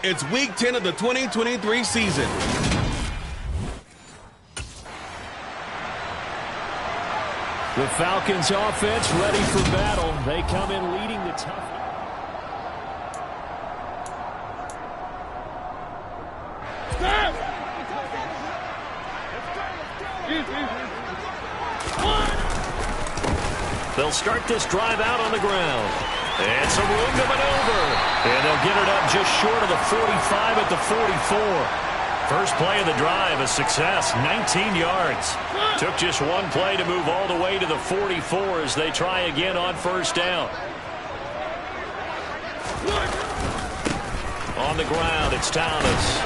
It's Week 10 of the 2023 season. The Falcons offense ready for battle. They come in leading the tough. They'll start this drive out on the ground. And some room to maneuver. And they'll get it up just short of the 45 at the 44. First play of the drive, a success, 19 yards. Took just one play to move all the way to the 44 as they try again on first down. On the ground, it's Thomas.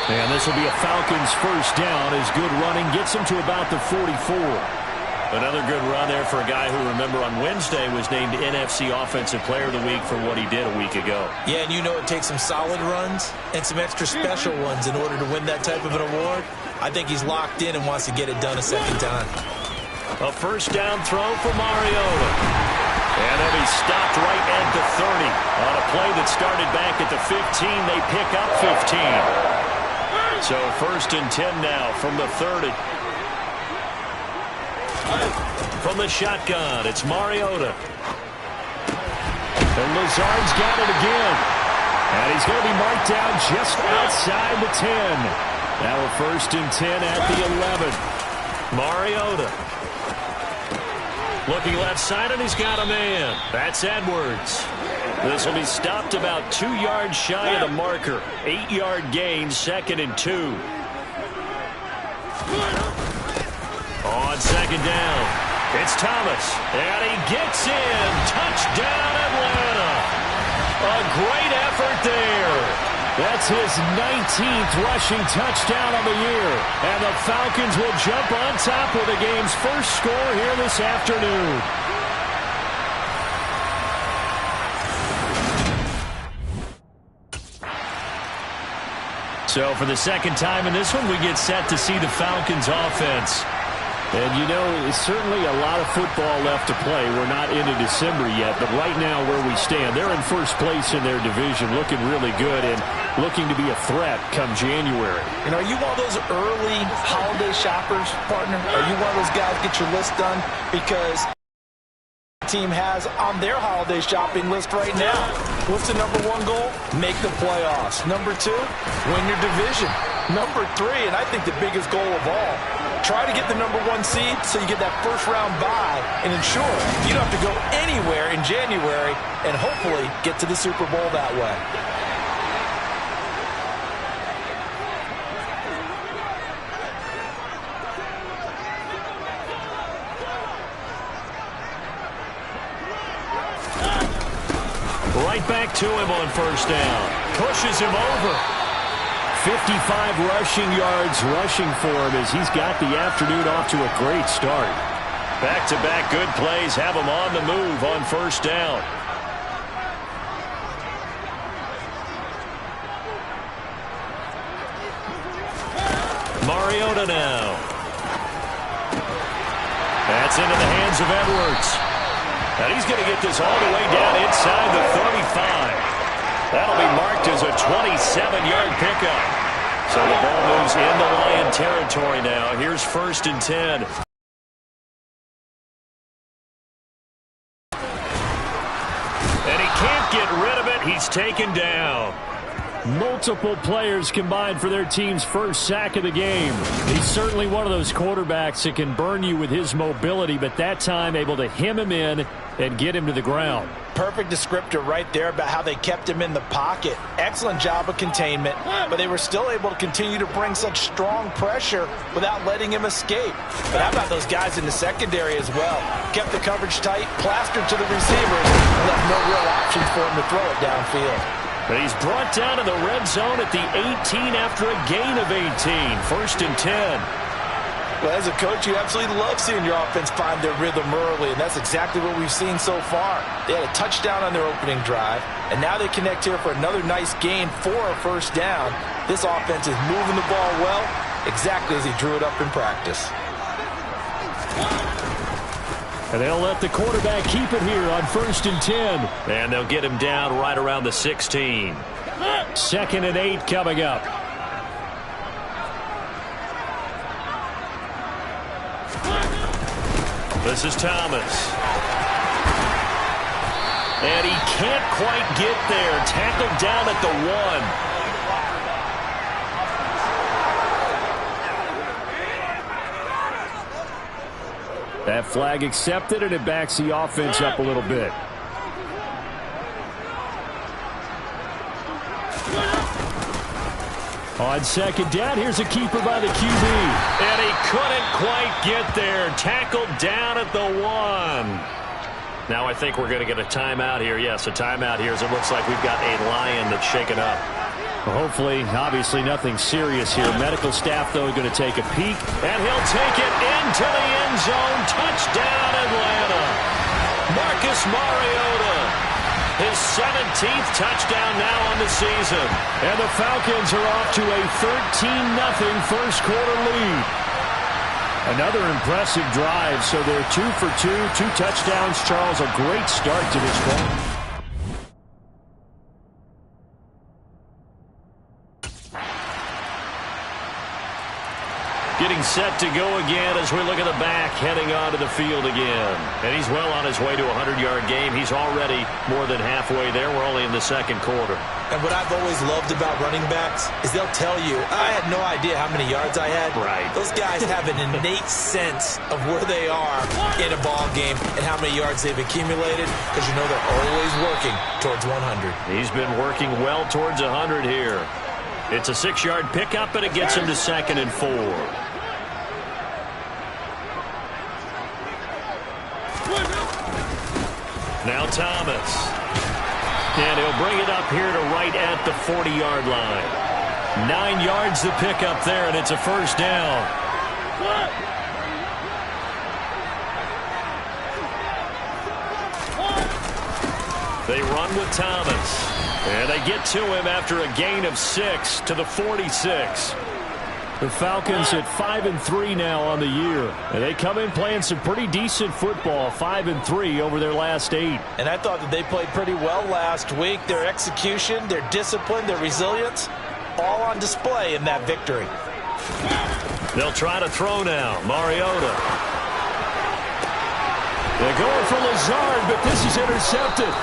And this will be a Falcons first down as good running gets them to about the 44. Another good run there for a guy who, remember, on Wednesday was named NFC Offensive Player of the Week for what he did a week ago. Yeah, and you know it takes some solid runs and some extra special ones in order to win that type of an award. I think he's locked in and wants to get it done a second time. A first down throw for Mariota. And then he's stopped right at the 30. On a play that started back at the 15, they pick up 15. So first and 10 now from the 30. From the shotgun, it's Mariota. And Lazard's got it again. And he's going to be marked down just outside the 10. Now a first and 10 at the 11. Mariota. Looking left side, and he's got a man. That's Edwards. This will be stopped about 2 yards shy of the marker. 8-yard gain, second and 2. On second down, it's Thomas, and he gets in. Touchdown, Atlanta. A great effort there. That's his 19th rushing touchdown of the year. And the Falcons will jump on top with the game's first score here this afternoon. So for the second time in this one, we get set to see the Falcons offense. And, you know, it's certainly a lot of football left to play. We're not into December yet, but right now where we stand, they're in first place in their division, looking really good and looking to be a threat come January. And are you one of those early holiday shoppers, partner? Are you one of those guys get your list done? Because the team has on their holiday shopping list right now. What's the number one goal? Make the playoffs. Number 2, win your division. Number 3, and I think the biggest goal of all, try to get the number 1 seed so you get that first round bye and ensure you don't have to go anywhere in January and hopefully get to the Super Bowl that way. Right back to him on first down. Pushes him over. 55 rushing yards rushing for him as he's got the afternoon off to a great start. Back-to-back good plays have him on the move on first down. Mariota now. That's into the hands of Edwards. And he's going to get this all the way down inside the 35. That'll be marked as a 27-yard pickup. So the ball moves into Lion territory now. Here's first and 10. And he can't get rid of it. He's taken down. Multiple players combined for their team's first sack of the game. He's certainly one of those quarterbacks that can burn you with his mobility, but that time able to hem him in and get him to the ground. Perfect descriptor right there about how they kept him in the pocket. Excellent job of containment, but they were still able to continue to bring such strong pressure without letting him escape. But how about those guys in the secondary as well? Kept the coverage tight, plastered to the receivers, and left no real options for him to throw it downfield. But he's brought down to the red zone at the 18 after a gain of 18. First and 10. Well, as a coach, you absolutely love seeing your offense find their rhythm early, and that's exactly what we've seen so far. They had a touchdown on their opening drive, and now they connect here for another nice gain for a first down. This offense is moving the ball well, exactly as he drew it up in practice. And they'll let the quarterback keep it here on 1st and 10. And they'll get him down right around the 16. 2nd and 8 coming up. This is Thomas. And he can't quite get there. Tackled down at the 1. That flag accepted, and it backs the offense up a little bit. On 2nd down, here's a keeper by the QB. And he couldn't quite get there. Tackled down at the 1. Now I think we're going to get a timeout here. Yes, a timeout here as it looks like we've got a Lion that's shaken up. Well, hopefully, obviously nothing serious here. Medical staff, though, are going to take a peek. And he'll take it into the end zone. Touchdown, Atlanta. Marcus Mariota. His 17th touchdown now on the season. And the Falcons are off to a 13-0 first quarter lead. Another impressive drive, so they're 2 for 2, 2 touchdowns. Charles, a great start to this ball. Getting set to go again as we look at the back heading onto the field again. And he's well on his way to a 100-yard game. He's already more than halfway there. We're only in the 2nd quarter. And what I've always loved about running backs is they'll tell you, I had no idea how many yards I had. Right. Those guys have an innate sense of where they are in a ball game and how many yards they've accumulated because you know they're always working towards 100. He's been working well towards 100 here. It's a 6-yard pickup, and it gets him to 2nd and 4. Now Thomas. And he'll bring it up here to right at the 40-yard line. 9 yards to pick up there, and it's a 1st down. They run with Thomas. And they get to him after a gain of 6 to the 46. The Falcons at 5-3 now on the year. And they come in playing some pretty decent football, 5-3 over their last 8. And I thought that they played pretty well last week. Their execution, their discipline, their resilience, all on display in that victory. They'll try to throw now. Mariota. They're going for Lazard, but this is intercepted.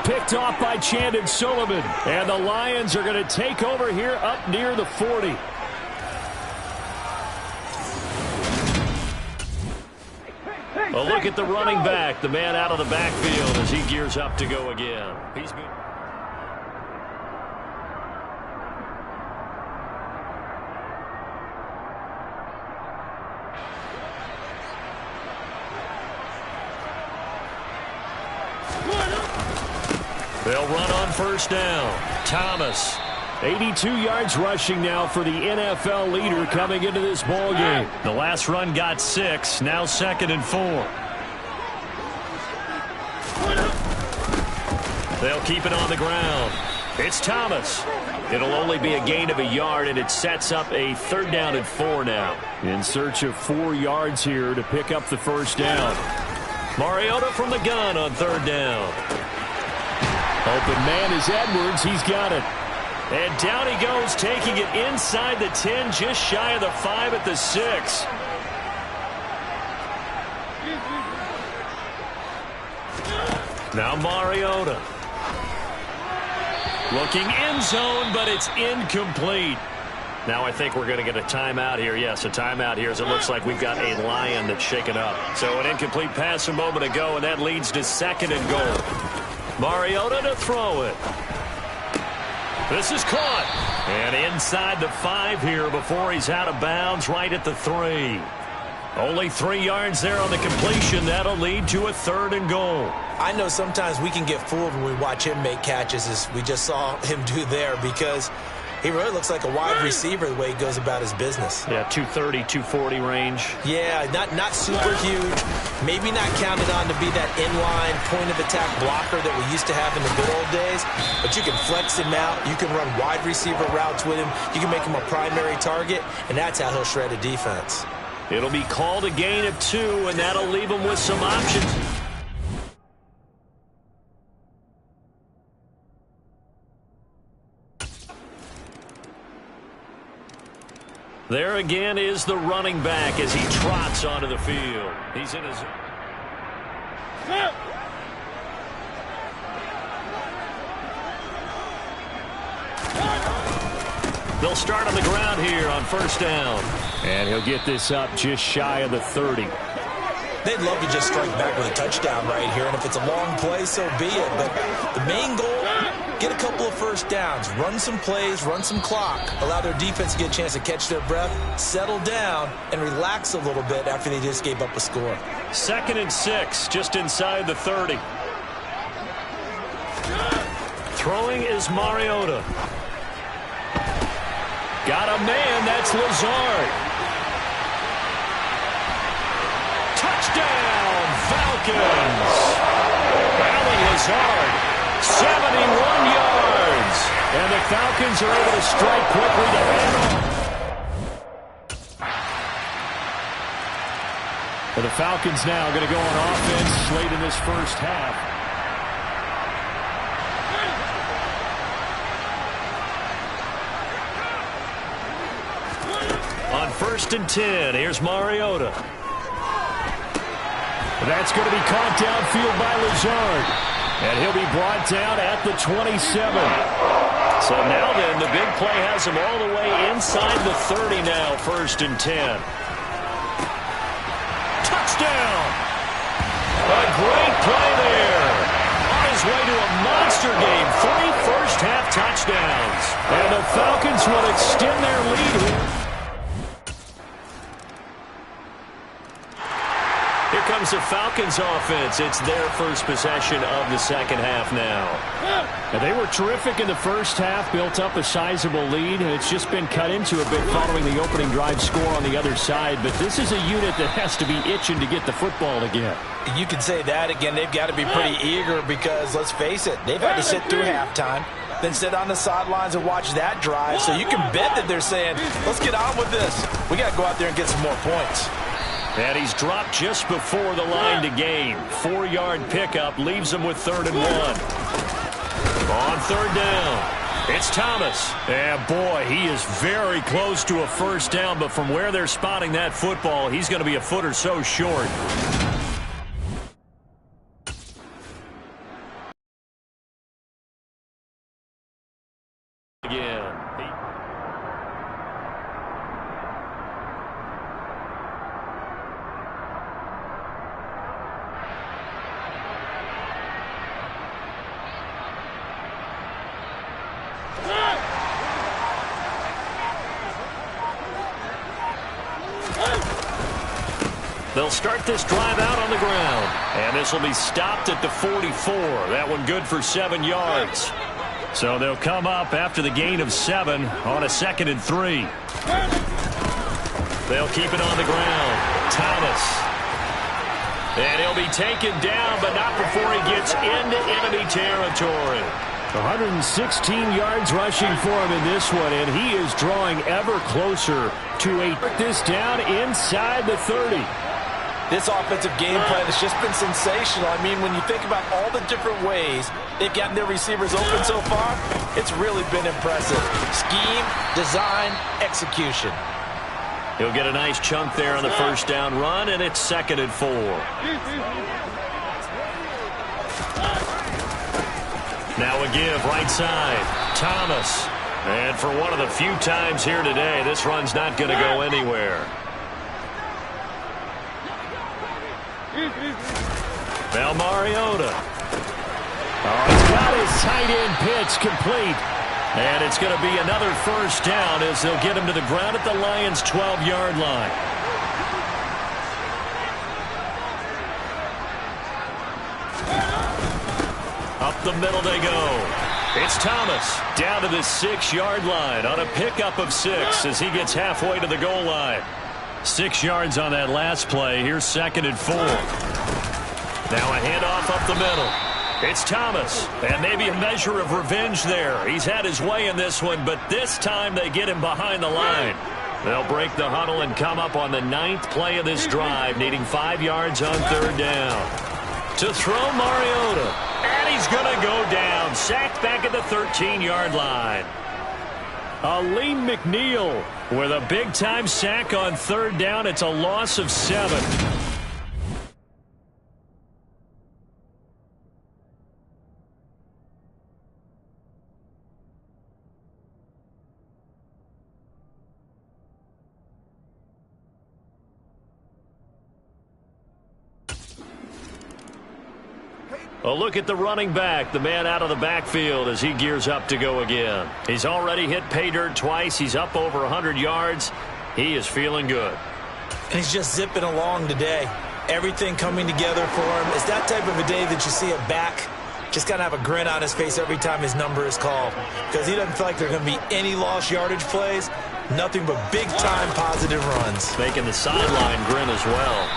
Picked off by Chandon Sullivan. And the Lions are going to take over here up near the 40. A look at the running back, the man out of the backfield as he gears up to go again. He's been... They'll run on 1st down. Thomas, 82 yards rushing now for the NFL leader coming into this ball game. The last run got 6, now 2nd and 4. They'll keep it on the ground. It's Thomas. It'll only be a gain of a yard, and it sets up a 3rd down and 4 now. In search of 4 yards here to pick up the 1st down. Mariota from the gun on 3rd down. Open man is Edwards. He's got it. And down he goes, taking it inside the 10, just shy of the 5 at the 6. Now Mariota. Looking end zone, but it's incomplete. Now I think we're going to get a timeout here. Yes, a timeout here as it looks like we've got a Lion that's shaken up. So an incomplete pass a moment ago, and that leads to 2nd and goal. Mariota to throw it. This is caught. And inside the 5 here before he's out of bounds right at the 3. Only 3 yards there on the completion. That'll lead to a 3rd and goal. I know sometimes we can get fooled when we watch him make catches as we just saw him do there because he really looks like a wide receiver the way he goes about his business. Yeah, 230, 240 range. Yeah, not super huge. Maybe not counted on to be that inline point-of-attack blocker that we used to have in the good old days. But you can flex him out. You can run wide receiver routes with him. You can make him a primary target, and that's how he'll shred a defense. It'll be called a gain of 2, and that'll leave them with some options. There again is the running back as he trots onto the field. He's in his... They'll start on the ground here on first down. And he'll get this up just shy of the 30. They'd love to just strike back with a touchdown right here, and if it's a long play, so be it. But the main goal, get a couple of first downs, run some plays, run some clock, allow their defense to get a chance to catch their breath, settle down, and relax a little bit after they just gave up a score. 2nd and 6, just inside the 30. Throwing is Mariota. Got a man, that's Lazard. Touchdown, Falcons. Allen Lazard, 71 yards. And the Falcons are able to strike quickly to hang on. And the Falcons now going to go on offense late in this first half. On 1st and 10, here's Mariota. That's going to be caught downfield by Lazard. And he'll be brought down at the 27. So now then, the big play has him all the way inside the 30 now, 1st and 10. Touchdown! A great play there. On his way to a monster game, 3 first-half touchdowns. And the Falcons will extend their lead here. Here comes the Falcons offense. It's their first possession of the second half now. And they were terrific in the first half, built up a sizable lead, and it's just been cut into a bit following the opening drive score on the other side. But this is a unit that has to be itching to get the football again. You can say that again. They've got to be pretty eager because, let's face it, they've had to sit through halftime, then sit on the sidelines and watch that drive. So you can bet that they're saying, let's get on with this. We got to go out there and get some more points. And he's dropped just before the line to gain. 4-yard pickup leaves him with 3rd and 1. On 3rd down, it's Thomas. And boy, he is very close to a first down, but from where they're spotting that football, he's going to be a foot or so short. Again. They'll start this drive out on the ground. And this will be stopped at the 44. That one good for 7 yards. So they'll come up after the gain of 7 on a 2nd and 3. They'll keep it on the ground. Thomas. And he'll be taken down, but not before he gets into enemy territory. 116 yards rushing for him in this one, and he is drawing ever closer to this down inside the 30. This offensive game plan has just been sensational. I mean, when you think about all the different ways they've gotten their receivers open so far, it's really been impressive. Scheme, design, execution. He'll get a nice chunk there on the first down run, and it's 2nd and 4. Now a give right side. Thomas. And for one of the few times here today, this run's not going to go anywhere. Now Mariota. Oh, he's got his tight end pitch complete. And it's going to be another first down as they'll get him to the ground at the Lions' 12-yard line. Up the middle they go. It's Thomas down to the 6-yard line on a pickup of 6 as he gets halfway to the goal line. 6 yards on that last play. Here's 2nd and 4. Now a handoff up the middle. It's Thomas, and maybe a measure of revenge there. He's had his way in this one, but this time they get him behind the line. They'll break the huddle and come up on the 9th play of this drive, needing 5 yards on 3rd down. To throw, Mariota. And he's going to go down. Sacked back at the 13-yard line. Aleem McNeil with a big-time sack on 3rd down. It's a loss of 7. A look at the running back, the man out of the backfield as he gears up to go again. He's already hit pay dirt twice. He's up over 100 yards. He is feeling good. And he's just zipping along today. Everything coming together for him. It's that type of a day that you see a back just got to have a grin on his face every time his number is called. Because he doesn't feel like there are going to be any lost yardage plays. Nothing but big-time positive runs. Making the sideline grin as well.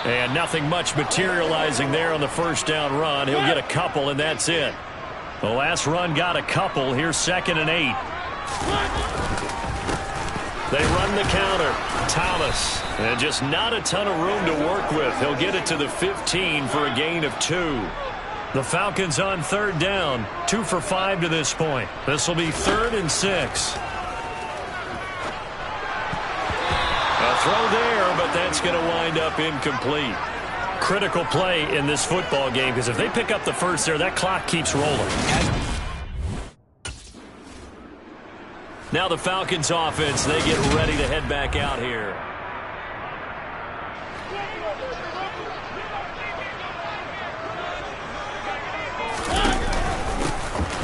And nothing much materializing there on the first down run. He'll get a couple, and that's it. The last run got a couple. Here's 2nd and 8. They run the counter. Thomas. And just not a ton of room to work with. He'll get it to the 15 for a gain of 2. The Falcons on 3rd down. 2 for 5 to this point. This will be 3rd and 6. A throw there, but that's going to wind up incomplete. Critical play in this football game because if they pick up the first there, that clock keeps rolling. Now the Falcons offense, they get ready to head back out here.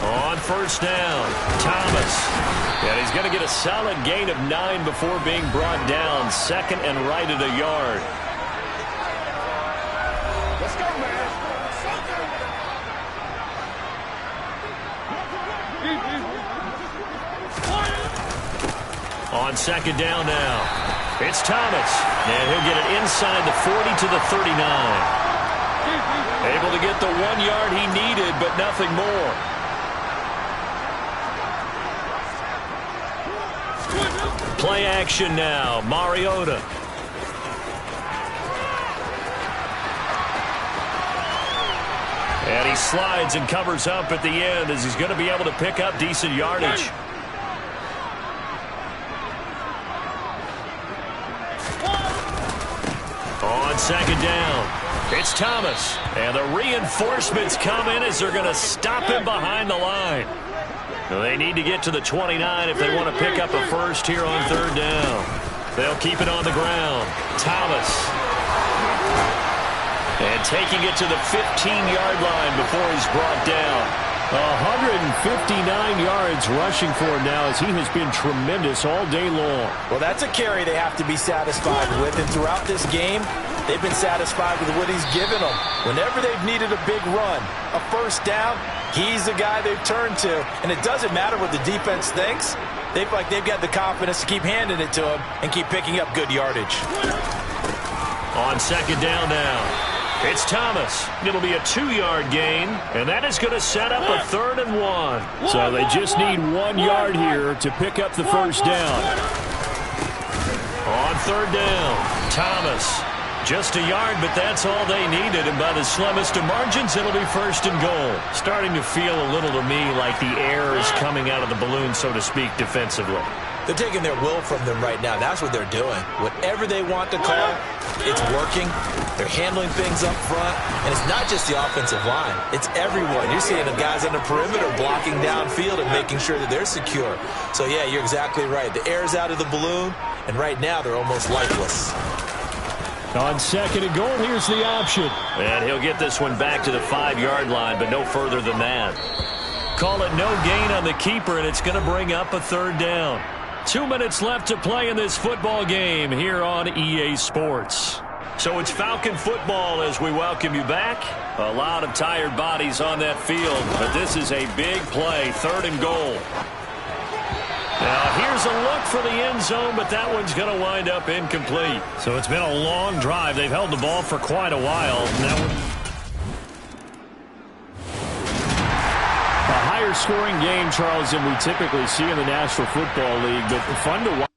On 1st down, Thomas. And he's going to get a solid gain of 9 before being brought down. 2nd and right at a yard. Let's go, man. On 2nd down now. It's Thomas. And he'll get it inside the 40 to the 39. Able to get the 1 yard he needed, but nothing more. Play action now. Mariota. And he slides and covers up at the end as he's going to be able to pick up decent yardage. On 2nd down, it's Thomas. And the reinforcements come in as they're going to stop him behind the line. They need to get to the 29 if they want to pick up a first here on 3rd down. They'll keep it on the ground. Thomas. And taking it to the 15-yard line before he's brought down. 159 yards rushing for him now as he has been tremendous all day long. Well, that's a carry they have to be satisfied with. And throughout this game, they've been satisfied with what he's given them. Whenever they've needed a big run, a first down, he's the guy they've turned to. And it doesn't matter what the defense thinks. They feel like they've got the confidence to keep handing it to him and keep picking up good yardage. On 2nd down now. It's Thomas. It'll be a 2-yard gain, and that is going to set up a 3rd and 1. So they just need 1 yard here to pick up the first down. On 3rd down, Thomas. Just a yard, but that's all they needed, and by the slimmest of margins, it'll be 1st and goal. Starting to feel a little to me like the air is coming out of the balloon, so to speak, defensively. They're taking their will from them right now. That's what they're doing. Whatever they want to call, it's working. They're handling things up front. And it's not just the offensive line. It's everyone. You're seeing the guys on the perimeter blocking downfield and making sure that they're secure. So, yeah, you're exactly right. The air's out of the balloon, and right now they're almost lifeless. On 2nd and goal, here's the option. And he'll get this one back to the 5-yard line, but no further than that. Call it no gain on the keeper, and it's going to bring up a 3rd down. 2 minutes left to play in this football game here on EA Sports. So it's Falcon football as we welcome you back. A lot of tired bodies on that field, but this is a big play, 3rd and goal. Now here's a look for the end zone, but that one's going to wind up incomplete. So it's been a long drive. They've held the ball for quite a while. A higher scoring game, Charles, than we typically see in the National Football League, but fun to watch.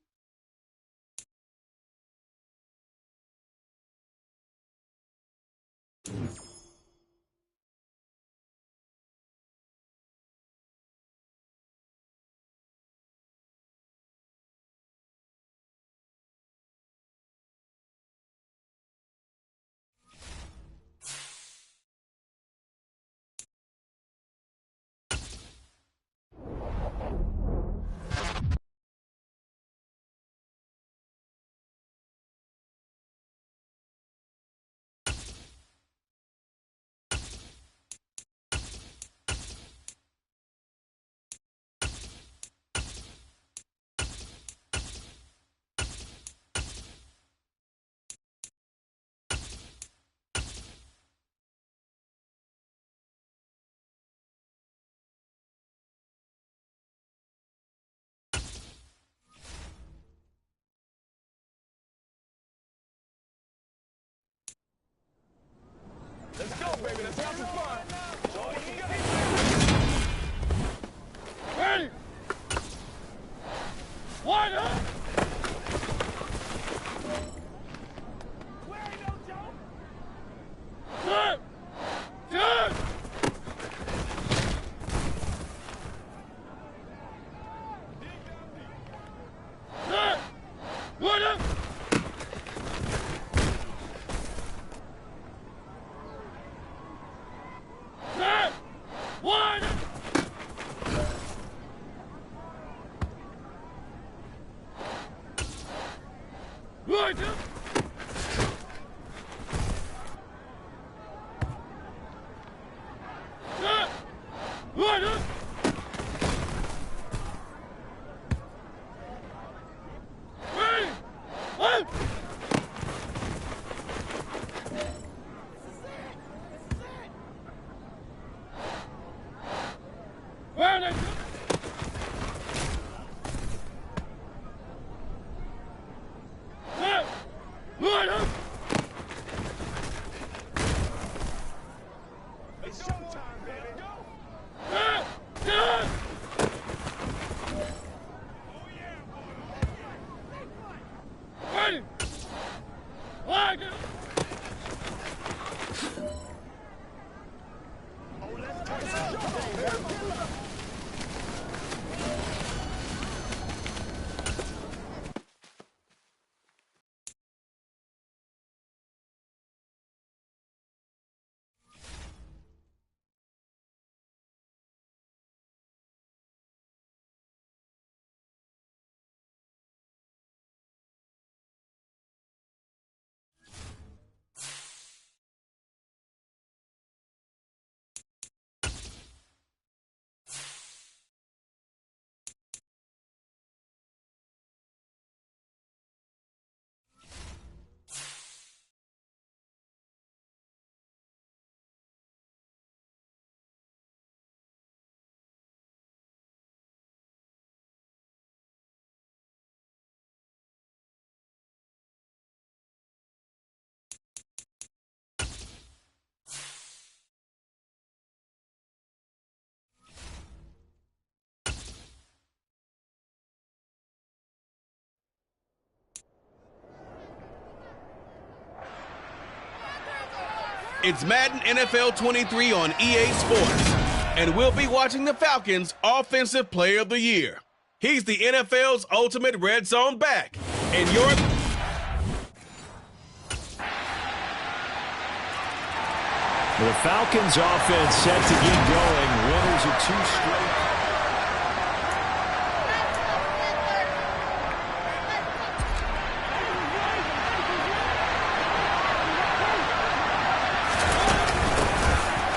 It's Madden NFL 23 on EA Sports, and we'll be watching the Falcons' Offensive Player of the Year. He's the NFL's ultimate red zone back, and you're... The Falcons' offense set to get going. Winners of 2 straight.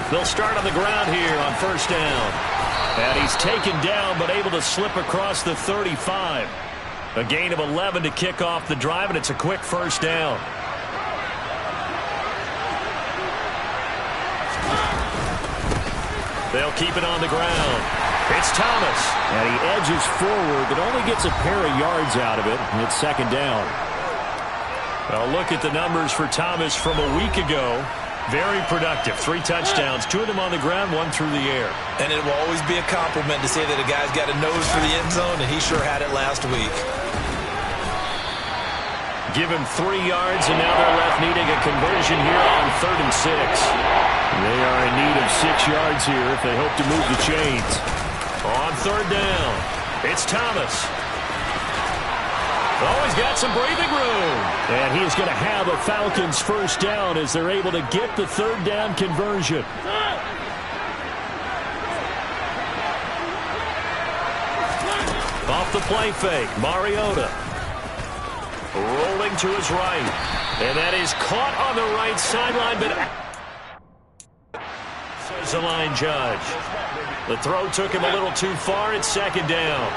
They'll start on the ground here on first down. And he's taken down but able to slip across the 35. A gain of 11 to kick off the drive, and it's a quick first down. They'll keep it on the ground. It's Thomas. And he edges forward but only gets a pair of yards out of it. And it's second down. Well, look at the numbers for Thomas from a week ago. Very productive. 3 touchdowns, 2 of them on the ground, 1 through the air. And it will always be a compliment to say that a guy's got a nose for the end zone, and he sure had it last week. Give him 3 yards, and now they're left needing a conversion here on 3rd and 6. They are in need of 6 yards here if they hope to move the chains. On 3rd down, it's Thomas. Oh, he's got some breathing room. And he's going to have a Falcons first down as they're able to get the 3rd down conversion. Off the play fake, Mariota. Rolling to his right. And that is caught on the right sideline, but says the line judge. The throw took him a little too far. It's second down.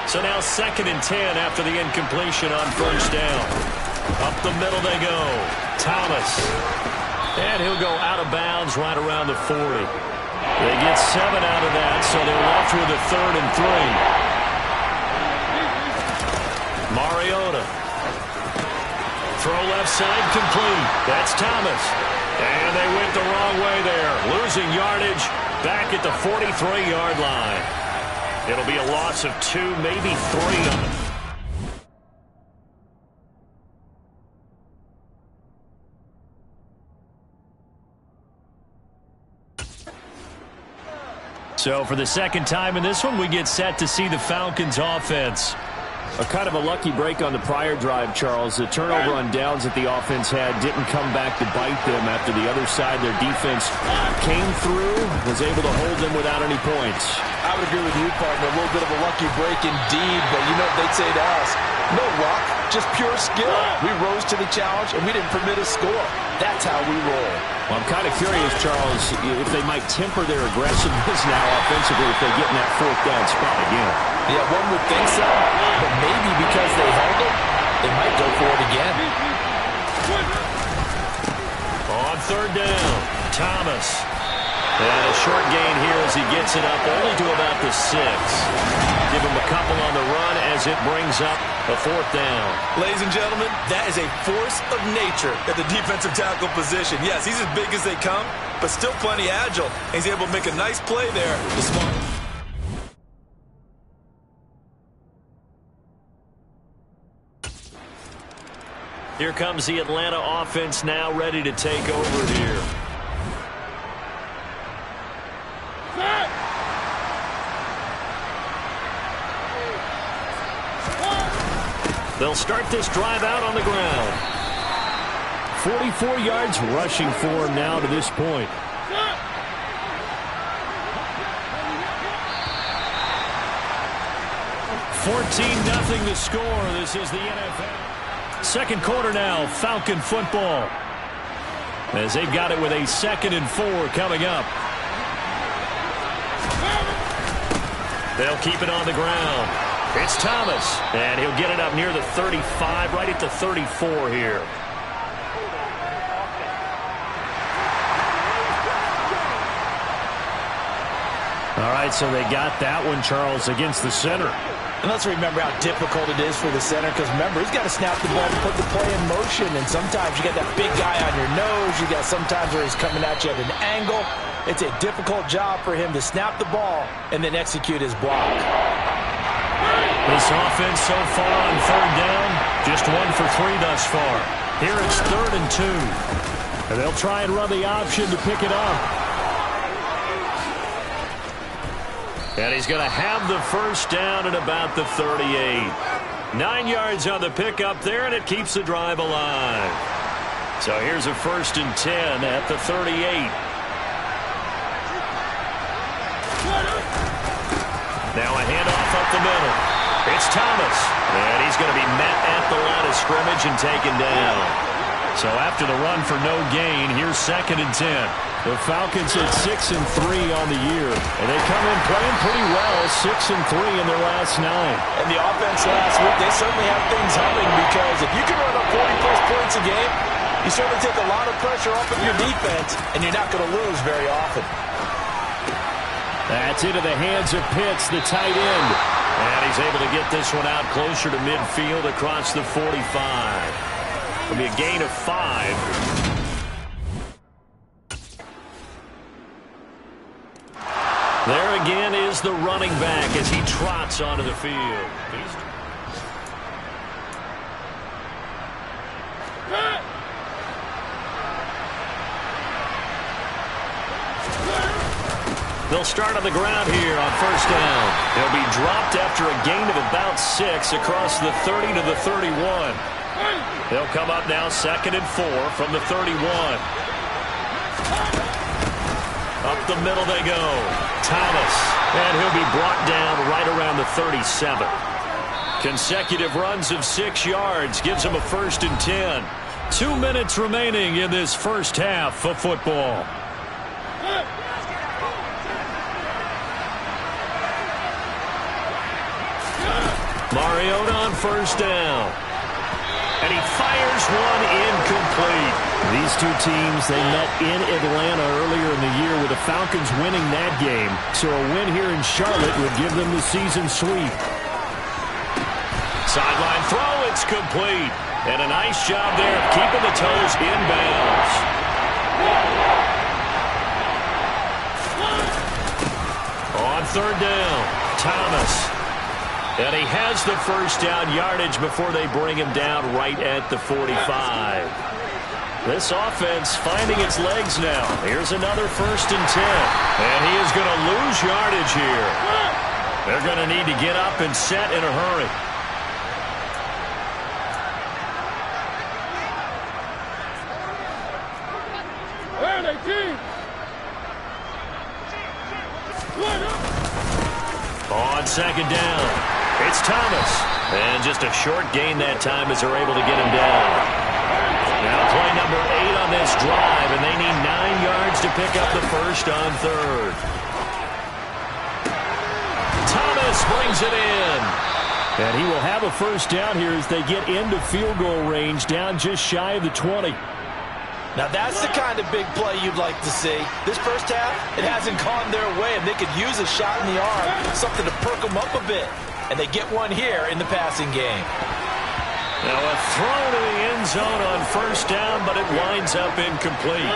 So now 2nd and 10 after the incompletion on first down. Up the middle they go. Thomas. And he'll go out of bounds right around the 40. They get 7 out of that, so they're left with a 3rd and 3. Mariota. Throw left side complete. That's Thomas. And they went the wrong way there. Losing yardage back at the 43-yard line. It'll be a loss of 2, maybe 3 on it. So for the second time in this one, we get set to see the Falcons offense. A kind of a lucky break on the prior drive, Charles. The turnover on downs that the offense had didn't come back to bite them after the other side. Their defense came through, was able to hold them without any points. I would agree with you, partner. A little bit of a lucky break indeed, but you know what they'd say to us? No luck, just pure skill. We rose to the challenge, and we didn't permit a score. That's how we roll. Well, I'm kind of curious, Charles, if they might temper their aggressiveness now offensively if they get in that 4th down spot again. Yeah, one would think so, but maybe because they held it, they might go for it again. On 3rd down, Thomas. And a short gain here as he gets it up only to about the 6. Give him a couple on the run as it brings up a 4th down. Ladies and gentlemen, that is a force of nature at the defensive tackle position. Yes, he's as big as they come, but still plenty agile. He's able to make a nice play there. Here comes the Atlanta offense now ready to take over here. They'll start this drive out on the ground. 44 yards rushing for him now to this point. $14-0 the score. This is the NFL. Second quarter now, Falcon football. As they've got it with a 2nd and 4 coming up. They'll keep it on the ground. It's Thomas, and he'll get it up near the 35, right at the 34 here. All right, so they got that one, Charles, against the center. And let's remember how difficult it is for the center, because remember, he's got to snap the ball and put the play in motion, and sometimes you got that big guy on your nose. You got sometimes where he's coming at you at an angle. It's a difficult job for him to snap the ball and then execute his block. This offense so far on 3rd down, just 1 for 3 thus far. Here it's 3rd and 2. And they'll try and run the option to pick it up. And he's going to have the first down at about the 38. 9 yards on the pickup there, and it keeps the drive alive. So here's a 1st and 10 at the 38. Now a handoff up the middle. It's Thomas. And he's going to be met at the line of scrimmage and taken down. So after the run for no gain, here's 2nd and 10. The Falcons at 6-3 on the year. And they come in playing pretty well, 6-3 in their last 9. And the offense last week, they certainly have things humming, because if you can run up 40-plus points a game, you certainly take a lot of pressure off of your defense, and you're not going to lose very often. That's into the hands of Pitts, the tight end. And he's able to get this one out closer to midfield across the 45. It'll be a gain of 5. There again is the running back as he trots onto the field. They'll start on the ground here on 1st down. He'll be dropped after a gain of about 6 across the 30 to the 31. They'll come up now 2nd and 4 from the 31. Up the middle they go. Thomas. And he'll be brought down right around the 37. Consecutive runs of 6 yards gives him a 1st and 10. 2 minutes remaining in this first half of football. Mariota on 1st down. And he fires one incomplete. These two teams, they met in Atlanta earlier in the year with the Falcons winning that game. So a win here in Charlotte would give them the season sweep. Sideline throw, it's complete. And a nice job there of keeping the toes inbounds. On 3rd down, Thomas. And he has the first down yardage before they bring him down right at the 45. This offense finding its legs now. Here's another 1st and 10. And he is going to lose yardage here. They're going to need to get up and set in a hurry. On 2nd down, it's Thomas. And just a short gain that time as they're able to get him down. Now play number 8 on this drive, and they need 9 yards to pick up the first on 3rd. Thomas brings it in. And he will have a first down here as they get into field goal range, down just shy of the 20. Now that's the kind of big play you'd like to see. This first half, it hasn't gone their way, and they could use a shot in the arm, something to perk them up a bit. And they get one here in the passing game. Now a throw to the end zone on 1st down, but it winds up incomplete.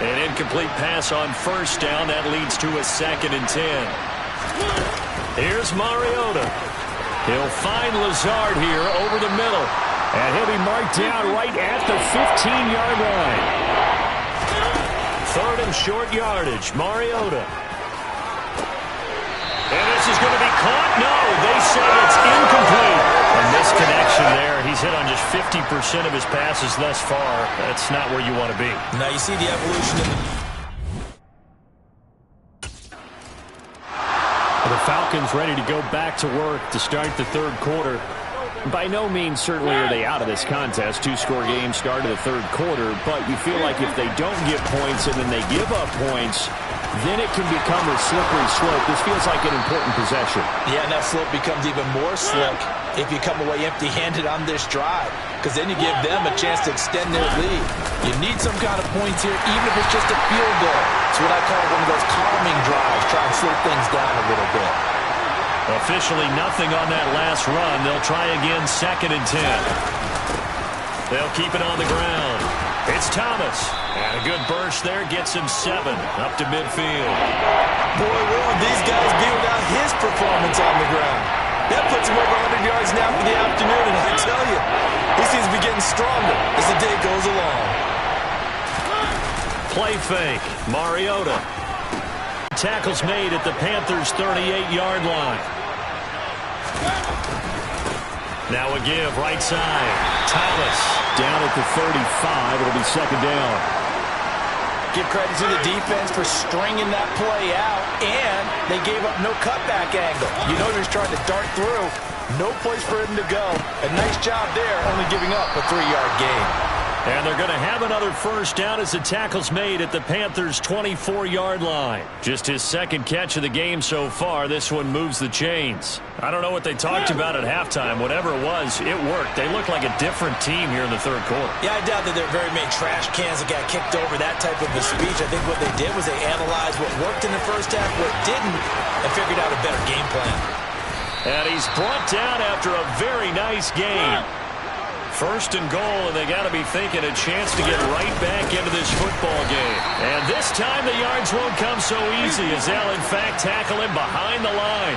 An incomplete pass on 1st down, that leads to a 2nd and 10. Here's Mariota. He'll find Lazard here over the middle. And he'll be marked down right at the 15-yard line. 3rd and short yardage, Mariota. And this is going to be caught. No, they say it's incomplete. A misconnection there. He's hit on just 50% of his passes thus far. That's not where you want to be. Now you see the evolution in the Falcons ready to go back to work to start the 3rd quarter. By no means certainly are they out of this contest. 2-score game start of the 3rd quarter, but you feel like if they don't get points and then they give up points, then it can become a slippery slope. This feels like an important possession. Yeah, and that slope becomes even more slick if you come away empty-handed on this drive, because then you give them a chance to extend their lead. You need some kind of points here, even if it's just a field goal. It's what I call one of those calming drives, try and slow things down a little bit. Officially nothing on that last run. They'll try again 2nd and 10. They'll keep it on the ground. It's Thomas. And a good burst there gets him 7 up to midfield. Boy, where would these guys be without his performance on the ground? That puts him over 100 yards now for the afternoon, and I tell you, he seems to be getting stronger as the day goes along. Play fake. Mariota. Tackles made at the Panthers' 38-yard line. Now a give, right side. Thomas down at the 35. It'll be second down. Give credit to the defense for stringing that play out, and they gave up no cutback angle. You know they're trying to dart through. No place for him to go. A nice job there, only giving up a 3-yard gain. And they're going to have another first down as the tackle's made at the Panthers' 24-yard line. Just his second catch of the game so far. This one moves the chains. I don't know what they talked about at halftime. Whatever it was, it worked. They look like a different team here in the third quarter. Yeah, I doubt that there are very many trash cans that got kicked over, that type of a speech. I think what they did was they analyzed what worked in the first half, what didn't, and figured out a better game plan. And he's brought down after a very nice game. First and goal, and they got to be thinking a chance to get right back into this football game. And this time the yards won't come so easy as they'll, in fact, tackle him behind the line.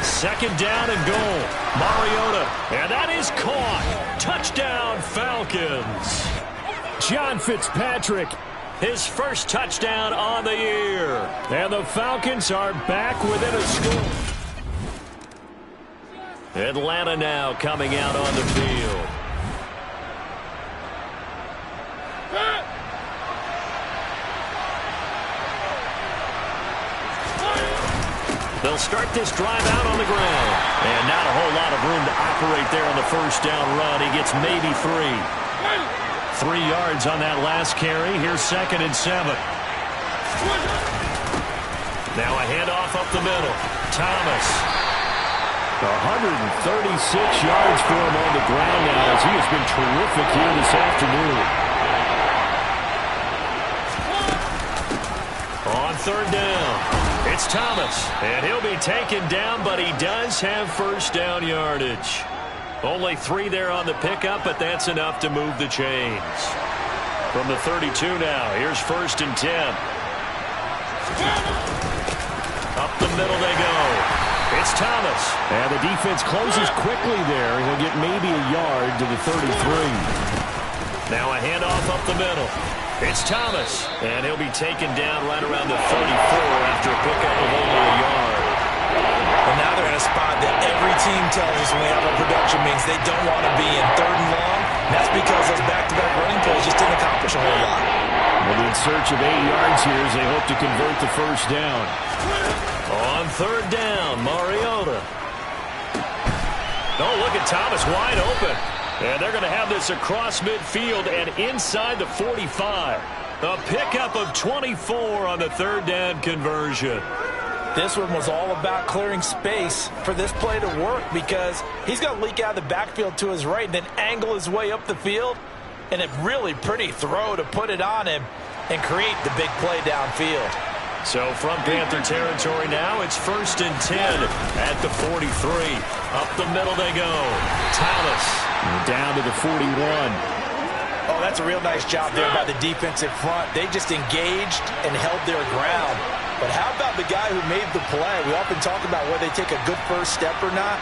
Second down and goal. Mariota, and that is caught. Touchdown, Falcons. John Fitzpatrick, his first touchdown on the year. And the Falcons are back within a score. Atlanta now coming out on the field. They'll start this drive out on the ground. And not a whole lot of room to operate there on the first down run. He gets maybe 3. 3 yards on that last carry. Here's second and 7. Now a handoff up the middle. Thomas. 136 yards for him on the ground now as he has been terrific here this afternoon. On third down, it's Thomas, and he'll be taken down, but he does have first down yardage. Only 3 there on the pickup, but that's enough to move the chains. From the 32 now, here's first and 10. Up the middle they go. It's Thomas. And the defense closes quickly there. He'll get maybe a yard to the 33. Now a handoff up the middle. It's Thomas. And he'll be taken down right around the 34 after a pickup of only a yard. And now they're in a spot that every team tells us when we have our production means they don't want to be in third and long. And that's because those back-to-back running plays just didn't accomplish a whole lot. Well, in search of 8 yards here as they hope to convert the first down. On third down, Mariota. Oh, look at Thomas wide open. And they're going to have this across midfield and inside the 45. A pickup of 24 on the third down conversion. This one was all about clearing space for this play to work because he's going to leak out of the backfield to his right and then angle his way up the field. And a really pretty throw to put it on him and create the big play downfield. So from Panther territory now, it's first and 10 at the 43. Up the middle they go. Thomas down to the 41. Oh, that's a real nice job there by the defensive front. They just engaged and held their ground. But how about the guy who made the play? We often talk about whether they take a good first step or not.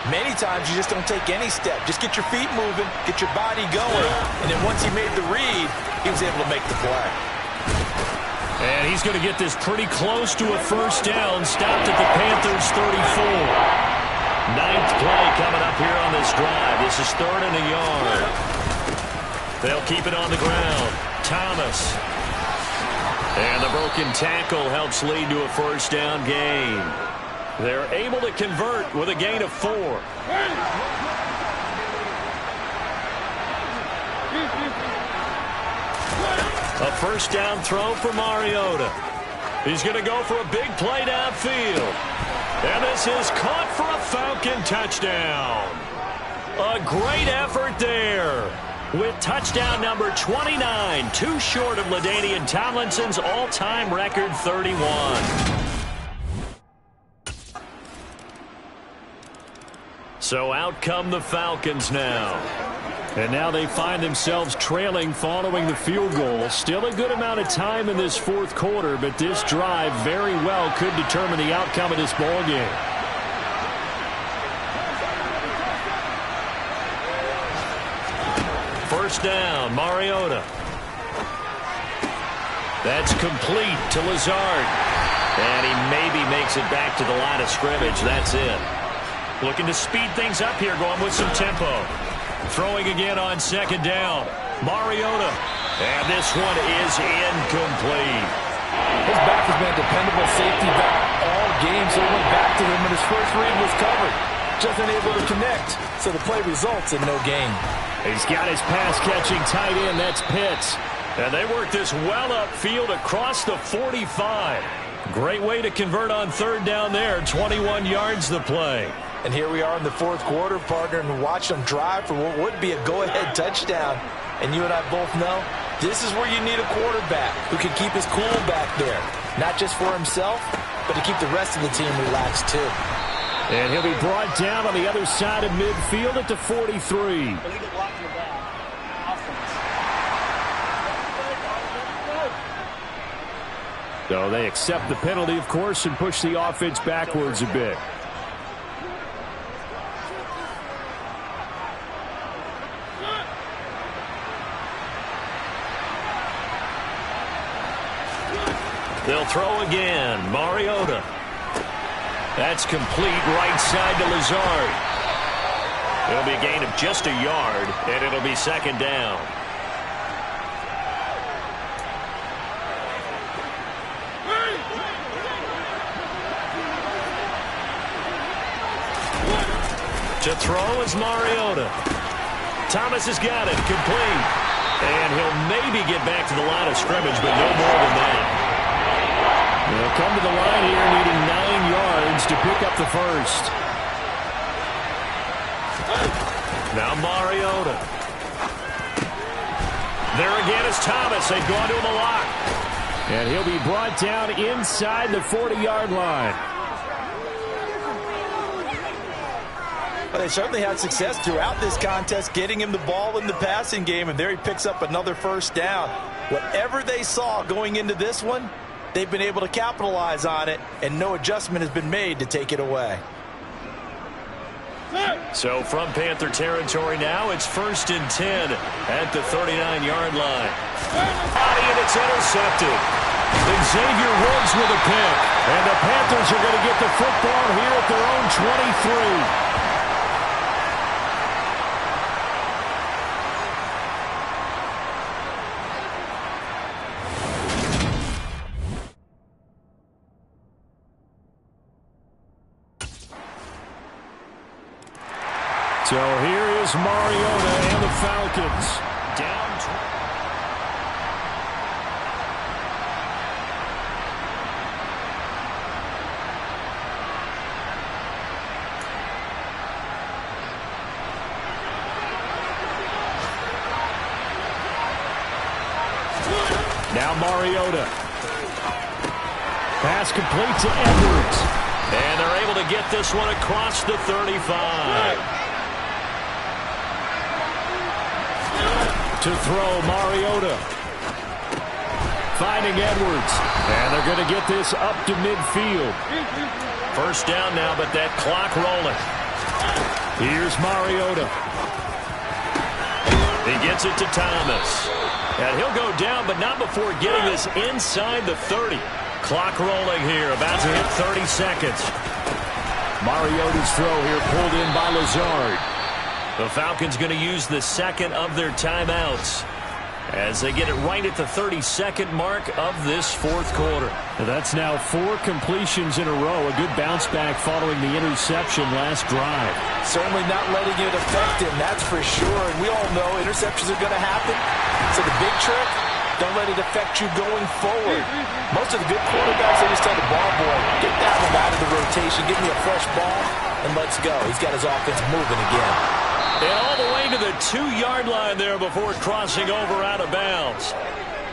Many times you just don't take any step. Just get your feet moving, get your body going. And then once he made the read, he was able to make the play. And he's going to get this pretty close to a first down. Stopped at the Panthers' 34. Ninth play coming up here on this drive. This is third and a yard. They'll keep it on the ground. Thomas. And the broken tackle helps lead to a first down gain. They're able to convert with a gain of 4. A first down throw for Mariota. He's going to go for a big play downfield. And this is caught for a Falcon touchdown. A great effort there. With touchdown number 29, too short of LaDainian Tomlinson's all-time record 31. So out come the Falcons now. And now they find themselves trailing following the field goal. Still a good amount of time in this fourth quarter, but this drive very well could determine the outcome of this ball game. First down, Mariota. That's complete to Lazard. And he maybe makes it back to the line of scrimmage. That's it. Looking to speed things up here, going with some tempo. Throwing again on second down. Mariota. And this one is incomplete. His back has been a dependable safety back all game, so he went back to him, and his first read was covered. Just unable to connect, so the play results in no gain. He's got his pass-catching tight end. That's Pitts. And they work this well upfield across the 45. Great way to convert on third down there. 21 yards the play. And here we are in the fourth quarter, partner, and watch them drive for what would be a go-ahead touchdown. And you and I both know this is where you need a quarterback who can keep his cool back there. Not just for himself, but to keep the rest of the team relaxed too. And he'll be brought down on the other side of midfield at the 43. So they accept the penalty, of course, and push the offense backwards a bit. They'll throw again. Mariota. That's complete right side to Lazard. It'll be a gain of just a yard, and it'll be second down. To throw is Mariota. Thomas has got it. Complete. And he'll maybe get back to the line of scrimmage, but no more than that. They'll come to the line here needing 9 yards to pick up the first. Now Mariota. There again is Thomas. They've gone to him a lot. And he'll be brought down inside the 40-yard line. Well, they certainly had success throughout this contest getting him the ball in the passing game, and there he picks up another first down. Whatever they saw going into this one, they've been able to capitalize on it, and no adjustment has been made to take it away. So from Panther territory now, it's 1st and 10 at the 39-yard line. And it's intercepted. Xavier Woods with a pick. And the Panthers are going to get the football here at their own 23. So here is Mariota and the Falcons. Down. Now Mariota. Pass complete to Edwards. And they're able to get this one across the 35. To throw, Mariota. Finding Edwards. And they're going to get this up to midfield. First down now, but that clock rolling. Here's Mariota. He gets it to Thomas. And he'll go down, but not before getting this inside the 30. Clock rolling here, about to hit 30 seconds. Mariota's throw here pulled in by Lazard. The Falcons going to use the second of their timeouts as they get it right at the 32nd mark of this fourth quarter. That's now 4 completions in a row. A good bounce back following the interception last drive. Certainly not letting it affect him, that's for sure. And we all know interceptions are going to happen. So the big trick, don't let it affect you going forward. Most of the good quarterbacks, they just tell the ball boy, get that one out of the rotation, give me a fresh ball, and let's go. He's got his offense moving again. And all the way to the 2-yard line there before crossing over out of bounds.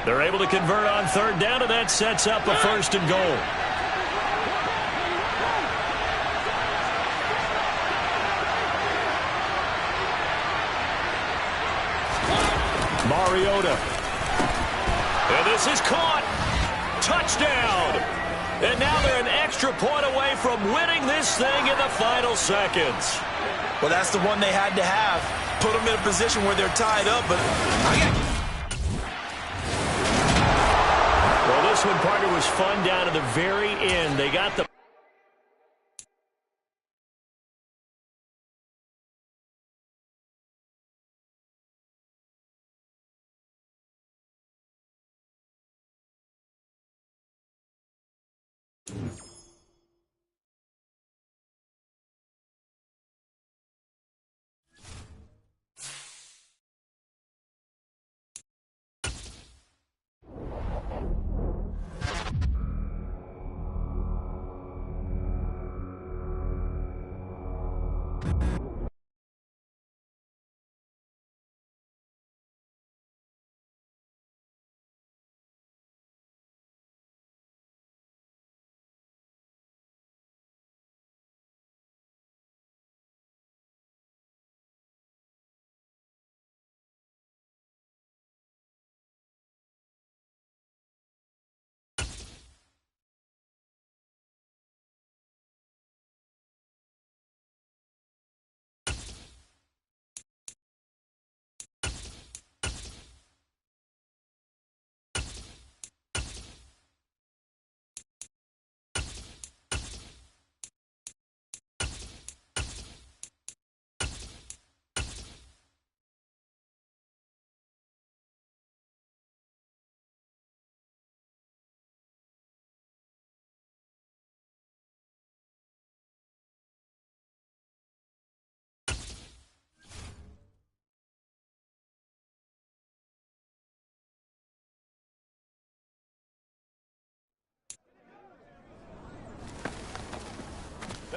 They're able to convert on third down, and that sets up a 1st and goal. Mariota. And this is caught. Touchdown. And now they're an extra point away from winning this thing in the final seconds. Well, that's the one they had to have. Put them in a position where they're tied up, but one, partner, was fun down to the very end. They got the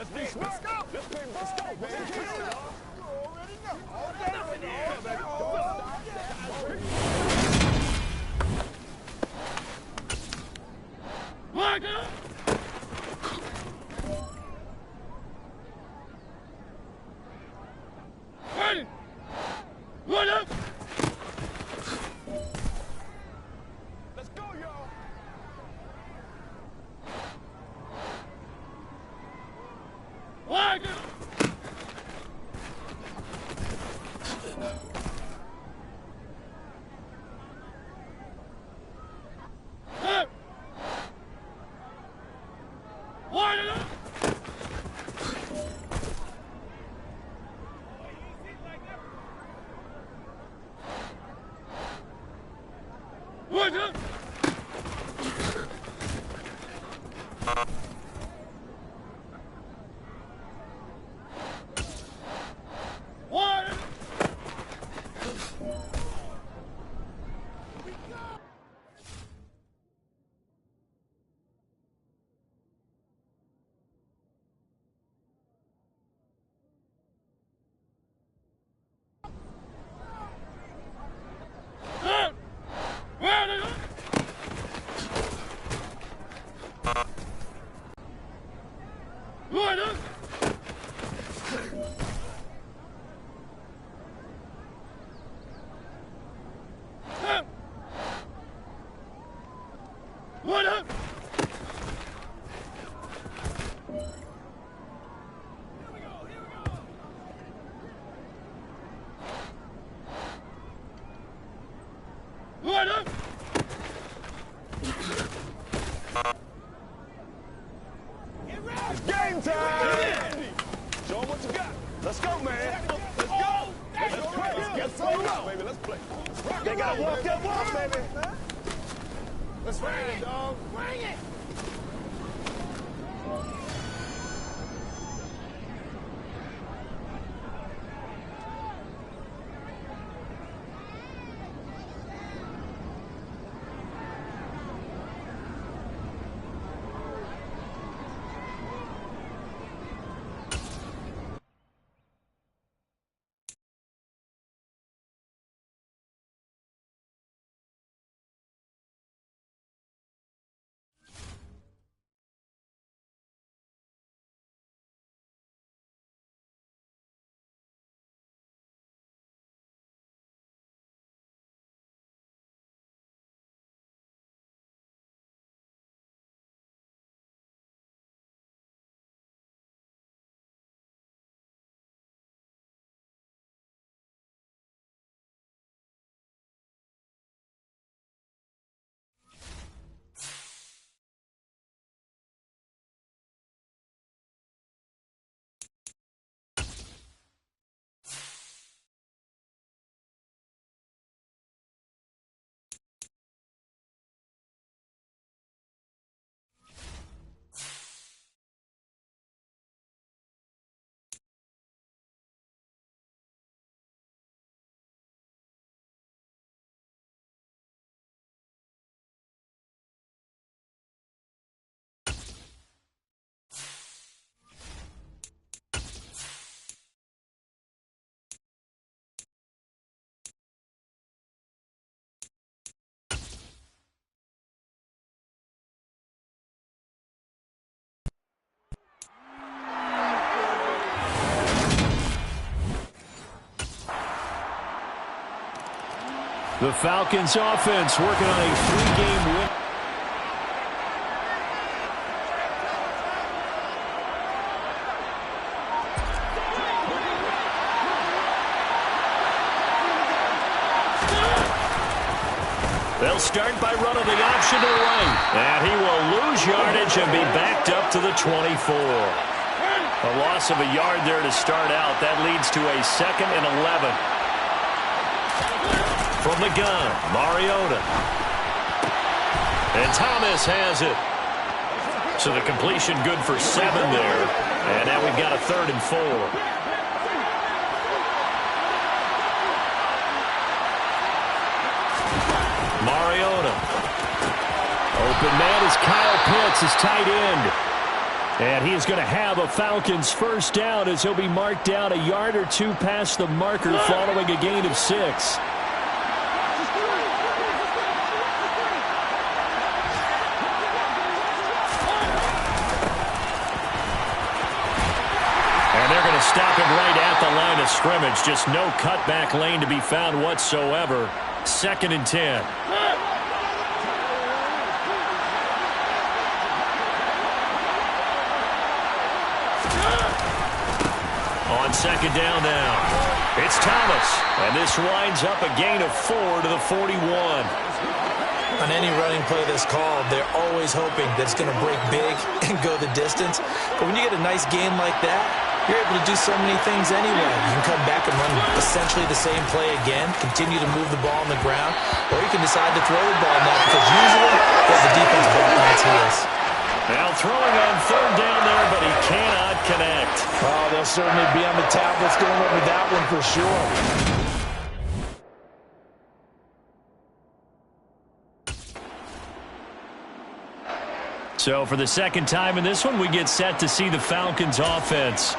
Let's go. Let's go, man. You already know. Let's go, y'all. It's game time! Show 'em what you got. Let's go, man. Let's go. Let's go. Let's go, baby. Let's play. They gotta walk that walk, baby. Let's bring it, dog. Bring it. The Falcons offense working on a 3-game win. They'll start by running the option to the right. And he will lose yardage and be backed up to the 24. A loss of a yard there to start out. That leads to a 2nd and 11. From the gun, Mariota. And Thomas has it. So the completion good for 7 there. And now we've got a 3rd and 4. Mariota. Open man is Kyle Pitts, his tight end. And he is going to have a Falcons first down as he'll be marked down a yard or 2 past the marker following a gain of 6. And they're going to stop him right at the line of scrimmage. Just no cutback lane to be found whatsoever. 2nd and 10. On 2nd down now, it's Thomas. And this winds up a gain of 4 to the 41. On any running play that's called, they're always hoping that it's going to break big and go the distance. But when you get a nice game like that, you're able to do so many things anyway. You can come back and run essentially the same play again, continue to move the ball on the ground, or you can decide to throw the ball now because usually you have the defense back on its heels. Now throwing on 3rd down there, but he cannot connect. Oh, they'll certainly be on the tablets going over that one for sure. So for the 2nd time in this one, we get set to see the Falcons offense.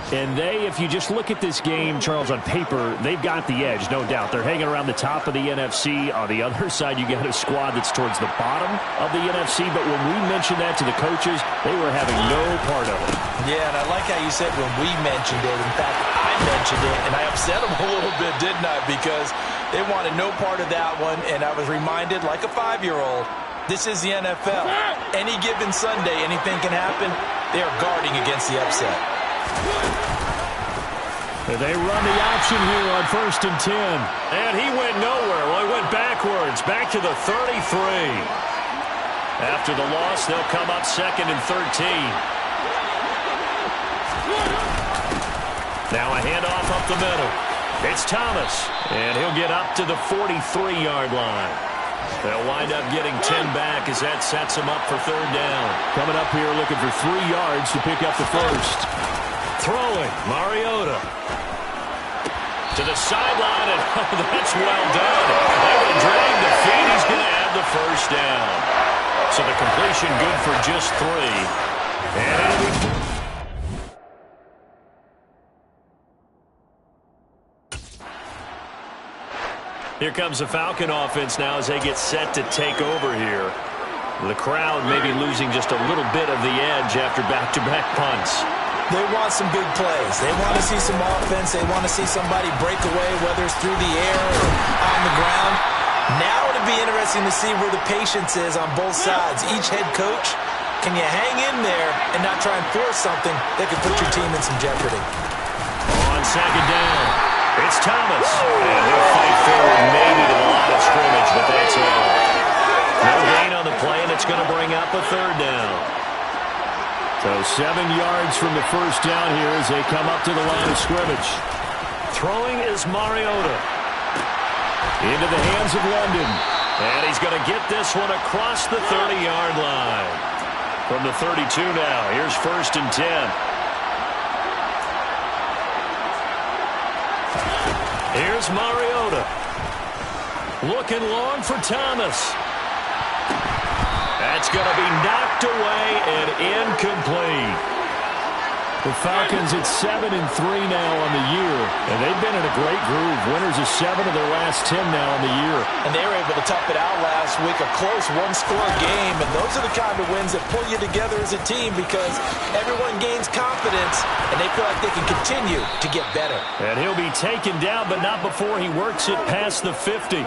And they, if you just look at this game, Charles, on paper, they've got the edge, no doubt. They're hanging around the top of the NFC. On the other side, you got a squad that's towards the bottom of the NFC. But when we mentioned that to the coaches, they were having no part of it. Yeah, and I like how you said when we mentioned it. In fact, I mentioned it, and I upset them a little bit, didn't I? Because they wanted no part of that one, and I was reminded, like a 5-year-old, this is the NFL. Any given Sunday, anything can happen. They are guarding against the upset. They run the option here on 1st and 10. And he went nowhere. Well, he went backwards, back to the 33. After the loss, they'll come up 2nd and 13. Now a handoff up the middle. It's Thomas, and he'll get up to the 43-yard line. They'll wind up getting 10 back as that sets them up for 3rd down. Coming up here looking for 3 yards to pick up the first. Throwing, Mariota. To the sideline, and that's well done. They will drag the feet. He's going to have the first down. So the completion good for just 3. And it'll be... Here comes the Falcon offense now as they get set to take over here. The crowd maybe losing just a little bit of the edge after back-to-back punts. They want some big plays. They want to see some offense. They want to see somebody break away, whether it's through the air or on the ground. Now it'll be interesting to see where the patience is on both sides. Each head coach, can you hang in there and not try and force something that could put your team in some jeopardy? On 2nd down, it's Thomas. And he'll fight forward maybe to the line of scrimmage, but that's all. No gain on the play, and it's going to bring up a 3rd down. So 7 yards from the first down here as they come up to the line of scrimmage. Throwing is Mariota. Into the hands of London. And he's going to get this one across the 30-yard line. From the 32 now, here's 1st and 10. Here's Mariota. Looking long for Thomas. That's going to be knocked away and incomplete. The Falcons at 7-3 now on the year, and they've been in a great groove. Winners of 7 of their last 10 now on the year. And they were able to tough it out last week, a close one-score game, and those are the kind of wins that pull you together as a team because everyone gains confidence, and they feel like they can continue to get better. And he'll be taken down, but not before he works it past the 50.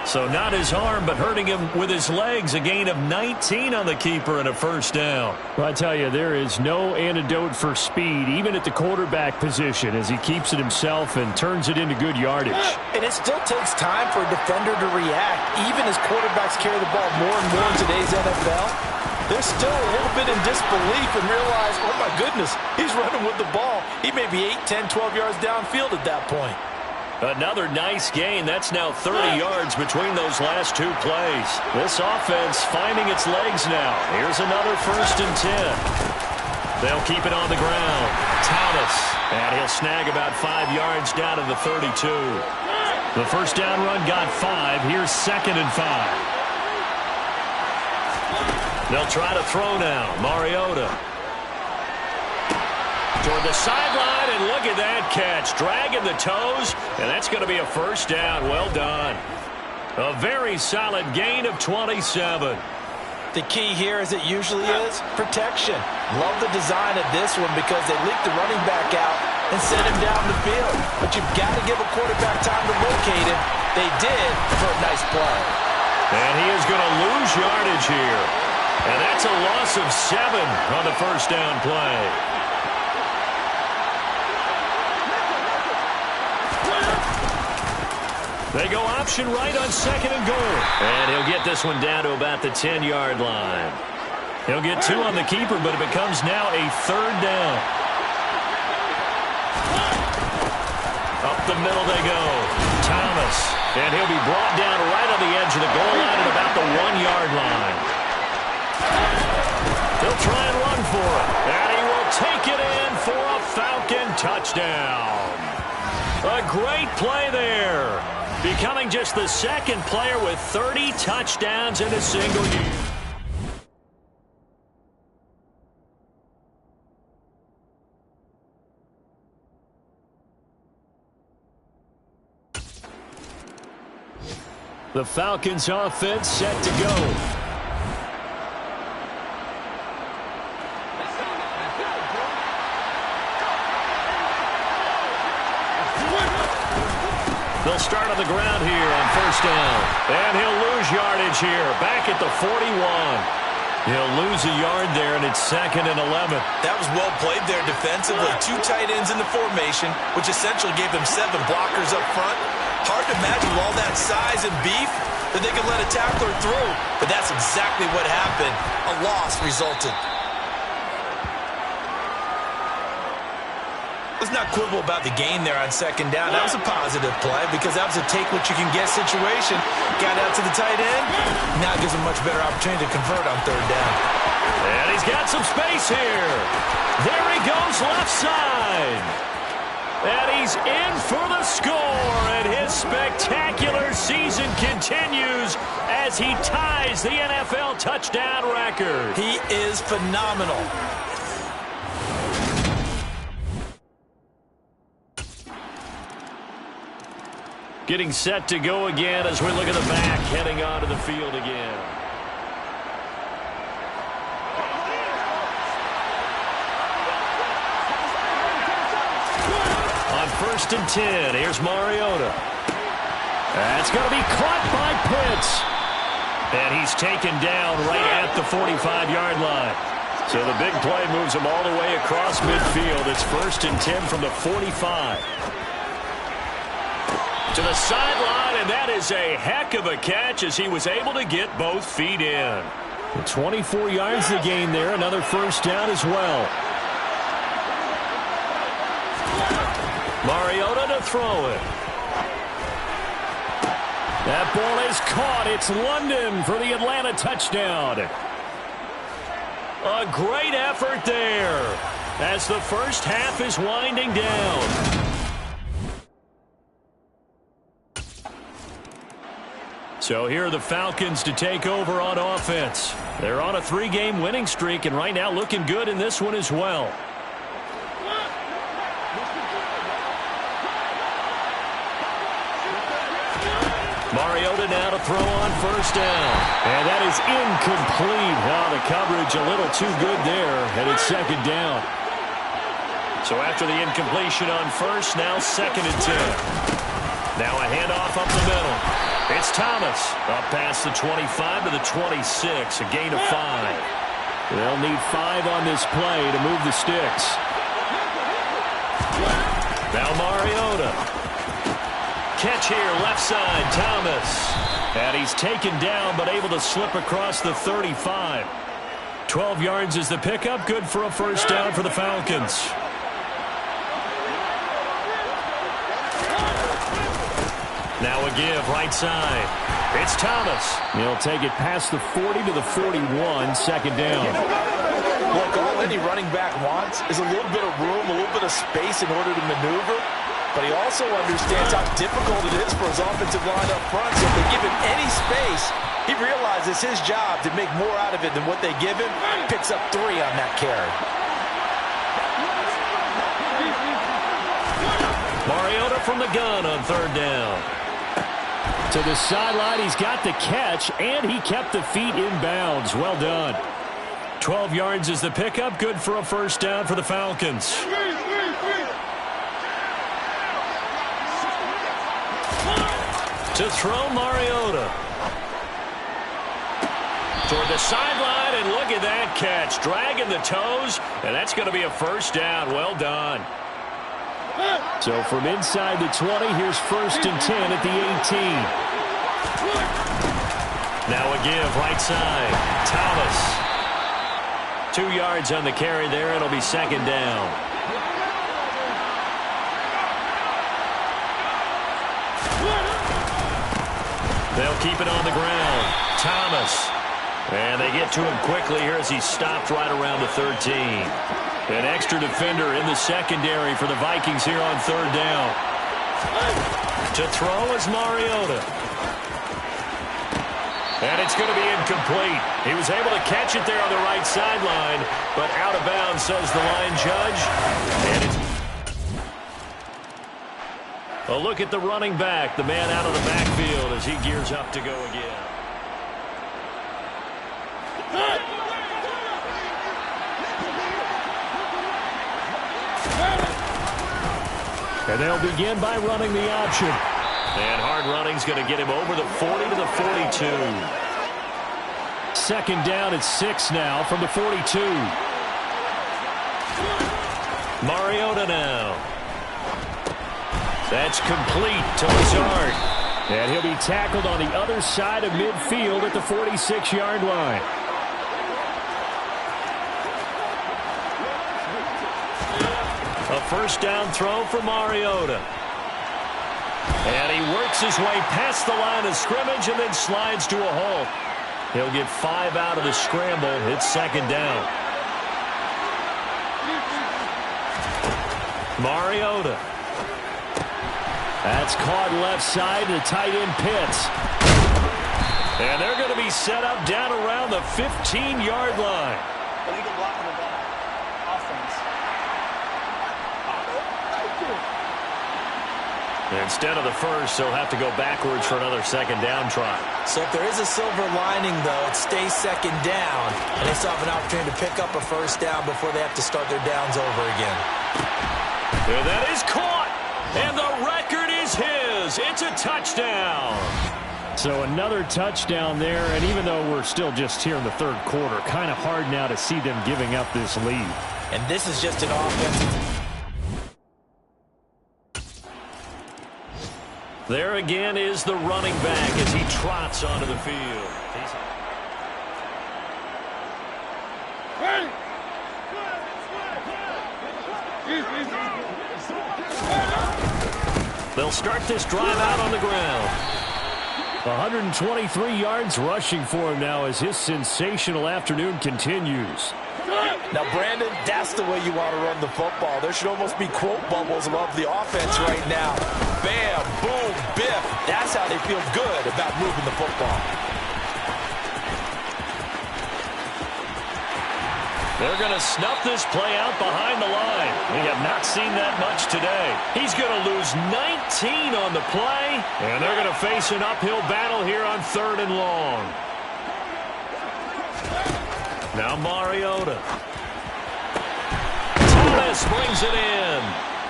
So not his arm, but hurting him with his legs. A gain of 19 on the keeper and a first down. Well, I tell you, there is no antidote for speed, even at the quarterback position, as he keeps it himself and turns it into good yardage. And it still takes time for a defender to react, even as quarterbacks carry the ball more and more in today's NFL. They're still a little bit in disbelief and realize, oh my goodness, he's running with the ball. He may be 8, 10, 12 yards downfield at that point. Another nice gain. That's now 30 yards between those last two plays. This offense finding its legs now. Here's another 1st and 10. They'll keep it on the ground. Thomas, and he'll snag about 5 yards down to the 32. The first down run got 5. Here's 2nd and 5. They'll try to throw now. Mariota toward the sideline, and look at that catch. Dragging the toes, and that's going to be a first down. Well done. A very solid gain of 27. The key here, as it usually is, protection. Love the design of this one because they leaked the running back out and sent him down the field. But you've got to give a quarterback time to locate him. They did for a nice play. And he is going to lose yardage here. And that's a loss of 7 on the first down play. They go option right on 2nd and goal. And he'll get this one down to about the 10-yard line. He'll get 2 on the keeper, but it becomes now a 3rd down. Up the middle they go. Thomas. And he'll be brought down right on the edge of the goal line at about the 1-yard line. He'll try and run for it. And he will take it in for a Falcon touchdown. A great play there. Becoming just the 2nd player with 30 touchdowns in a single year. The Falcons offense set to go. They'll start on the ground here on 1st down. And he'll lose yardage here. Back at the 41. He'll lose a yard there, and it's 2nd and 11. That was well played there defensively. 2 tight ends in the formation, which essentially gave them 7 blockers up front. Hard to imagine with all that size and beef that they could let a tackler through. But that's exactly what happened. A loss resulted. Let's not quibble about the gain there on 2nd down. That was a positive play because that was a take-what-you-can-get situation. Got out to the tight end. Now it gives him a much better opportunity to convert on 3rd down. And he's got some space here. There he goes left side. And he's in for the score. And his spectacular season continues as he ties the NFL touchdown record. He is phenomenal. Getting set to go again as we look at the back heading onto the field again. On 1st and 10, here's Mariota. That's going to be caught by Pitts. And he's taken down right at the 45-yard line. So the big play moves him all the way across midfield. It's 1st and 10 from the 45. To the sideline, and that is a heck of a catch as he was able to get both feet in. 24 yards to gain there, another first down as well. Mariota to throw it. That ball is caught. It's London for the Atlanta touchdown. A great effort there as the first half is winding down. So here are the Falcons to take over on offense. They're on a 3-game winning streak, and right now looking good in this one as well. Mariota now to throw on 1st down. And that is incomplete. Wow, the coverage a little too good there, and it's 2nd down. So after the incompletion on 1st, now 2nd and 10. Now a handoff up the middle. It's Thomas. Up past the 25 to the 26. A gain of 5. They'll need 5 on this play to move the sticks. Now Mariota. Catch here, left side, Thomas. And he's taken down, but able to slip across the 35. 12 yards is the pickup. Good for a first down for the Falcons. Now a give, right side. It's Thomas. He'll take it past the 40 to the 41, second down. Look, all any running back wants is a little bit of room, a little bit of space in order to maneuver. But he also understands how difficult it is for his offensive line up front. So if they give him any space, he realizes his job to make more out of it than what they give him. Picks up 3 on that carry. Mariota from the gun on third down. To the sideline, he's got the catch, and he kept the feet in bounds. Well done. 12 yards is the pickup. Good for a first down for the Falcons. To throw, Mariota. Toward the sideline, and look at that catch. Dragging the toes, and that's going to be a first down. Well done. So from inside the 20, here's 1st and 10 at the 18. Now a give, right side. Thomas. 2 yards on the carry there. It'll be second down. They'll keep it on the ground. Thomas. And they get to him quickly here as he stopped right around the 13. An extra defender in the secondary for the Vikings here on third down. To throw is Mariota. And it's going to be incomplete. He was able to catch it there on the right sideline, but out of bounds, says the line judge. And it's a look at the running back, the man out of the backfield as he gears up to go again. And they'll begin by running the option. And hard running's going to get him over the 40 to the 42. Second down at 6 now from the 42. Mariota now. That's complete to Lazard. And he'll be tackled on the other side of midfield at the 46-yard line. A first down throw for Mariota. And he works his way past the line of scrimmage and then slides to a halt. He'll get 5 out of the scramble. It's second down. Mariota. That's caught left side to tight end Pitts. And they're going to be set up down around the 15-yard line. Instead of the first, they'll have to go backwards for another second down try. So if there is a silver lining, though, it stays second down, and they still have an opportunity to pick up a first down before they have to start their downs over again. And that is caught, and the record is his. It's a touchdown. So another touchdown there, and even though we're still just here in the third quarter, kind of hard now to see them giving up this lead. And this is just an offense. There again is the running back as he trots onto the field. They'll start this drive out on the ground. 123 yards rushing for him now as his sensational afternoon continues. Now, Brandon, that's the way you want to run the football. There should almost be quote bubbles above the offense right now. Bam, boom, biff. That's how they feel good about moving the football. They're going to snuff this play out behind the line. We have not seen that much today. He's going to lose 19 on the play, and they're going to face an uphill battle here on third and long. Now Mariota. Thomas brings it in.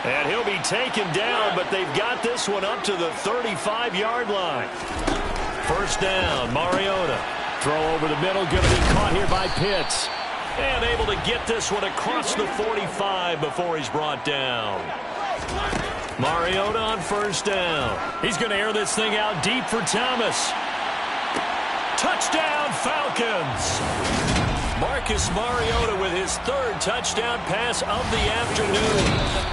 And he'll be taken down, but they've got this one up to the 35-yard line. First down, Mariota. Throw over the middle, going to be caught here by Pitts. And able to get this one across the 45 before he's brought down. Mariota on first down. He's going to air this thing out deep for Thomas. Touchdown, Falcons. Marcus Mariota with his third touchdown pass of the afternoon.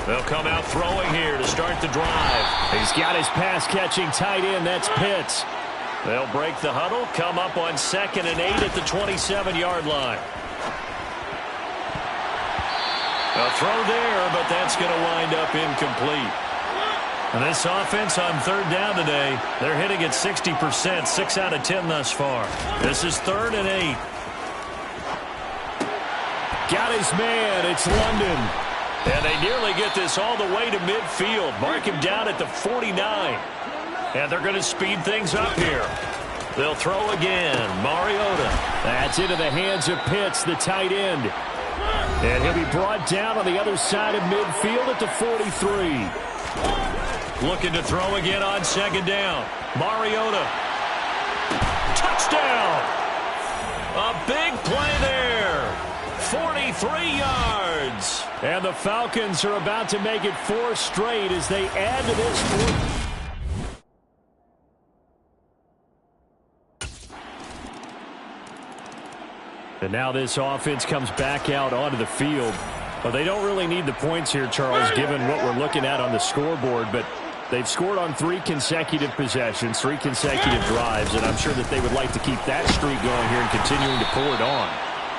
They'll come out throwing here to start the drive. He's got his pass-catching tight end. That's Pitts. They'll break the huddle, come up on 2nd and 8 at the 27-yard line. A throw there, but that's going to wind up incomplete. And this offense on 3rd down today, they're hitting at 60%, 6 out of 10 thus far. This is 3rd and 8. Got his man. It's London. And they nearly get this all the way to midfield. Mark him down at the 49. And they're going to speed things up here. They'll throw again. Mariota. That's into the hands of Pitts, the tight end. And he'll be brought down on the other side of midfield at the 43. Looking to throw again on 2nd down. Mariota. Touchdown. A big play there. 43 yards. And the Falcons are about to make it 4 straight as they add to this fourth. And now this offense comes back out onto the field. Well, they don't really need the points here, Charles, given what we're looking at on the scoreboard. But they've scored on 3 consecutive possessions, 3 consecutive drives, and I'm sure that they would like to keep that streak going here and continuing to pull it on.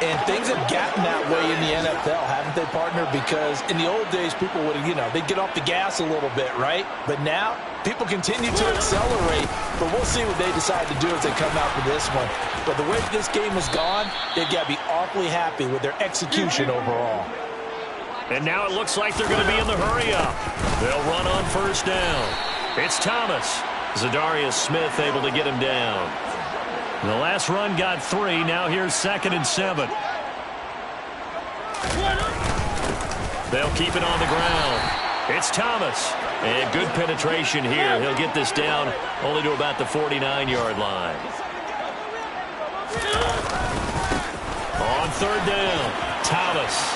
And things have gotten that way in the NFL, haven't they, partner? Because in the old days, people would, they'd get off the gas a little bit, right? But now, people continue to accelerate. But we'll see what they decide to do as they come out for this one. But the way this game has gone, they've got to be awfully happy with their execution overall. And now it looks like they're going to be in the hurry-up. They'll run on first down. It's Thomas. Zadarius Smith able to get him down. The last run got 3. Now here's 2nd and 7. They'll keep it on the ground. It's Thomas. And good penetration here. He'll get this down only to about the 49-yard line. On 3rd down, Thomas.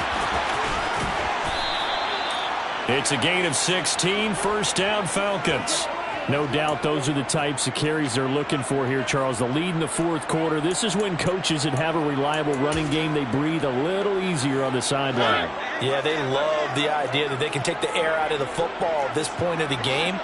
It's a gain of 16. First down, Falcons. No doubt those are the types of carries they're looking for here, Charles. The lead in the 4th quarter. This is when coaches that have a reliable running game, they breathe a little easier on the sideline. Yeah, they love the idea that they can take the air out of the football at this point of the game.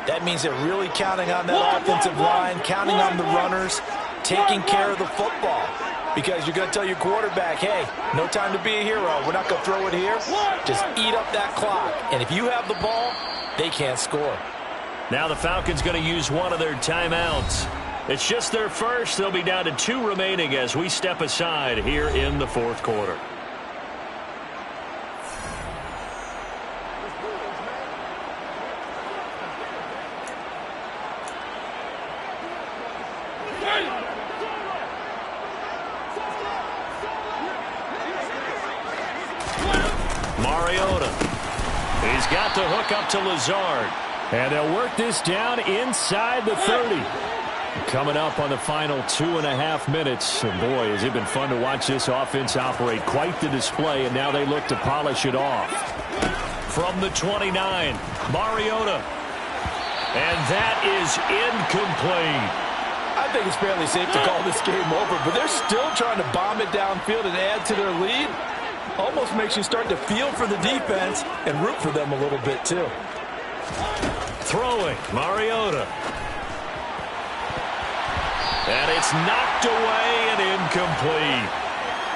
That means they're really counting on that offensive line, counting on the runners, taking care of the football. Because you're going to tell your quarterback, hey, no time to be a hero. We're not going to throw it here. Just eat up that clock. And if you have the ball, they can't score. Now the Falcons going to use one of their timeouts. It's just their first. They'll be down to 2 remaining as we step aside here in the 4th quarter. Mariota. He's got the hook up to Lazard. And they'll work this down inside the 30. Coming up on the final 2.5 minutes. And boy, has it been fun to watch this offense operate. Quite the display, and now they look to polish it off. From the 29, Mariota. And that is incomplete. I think it's fairly safe to call this game over, but they're still trying to bomb it downfield and add to their lead. Almost makes you start to feel for the defense and root for them a little bit, too. Throwing, Mariota. And it's knocked away and incomplete.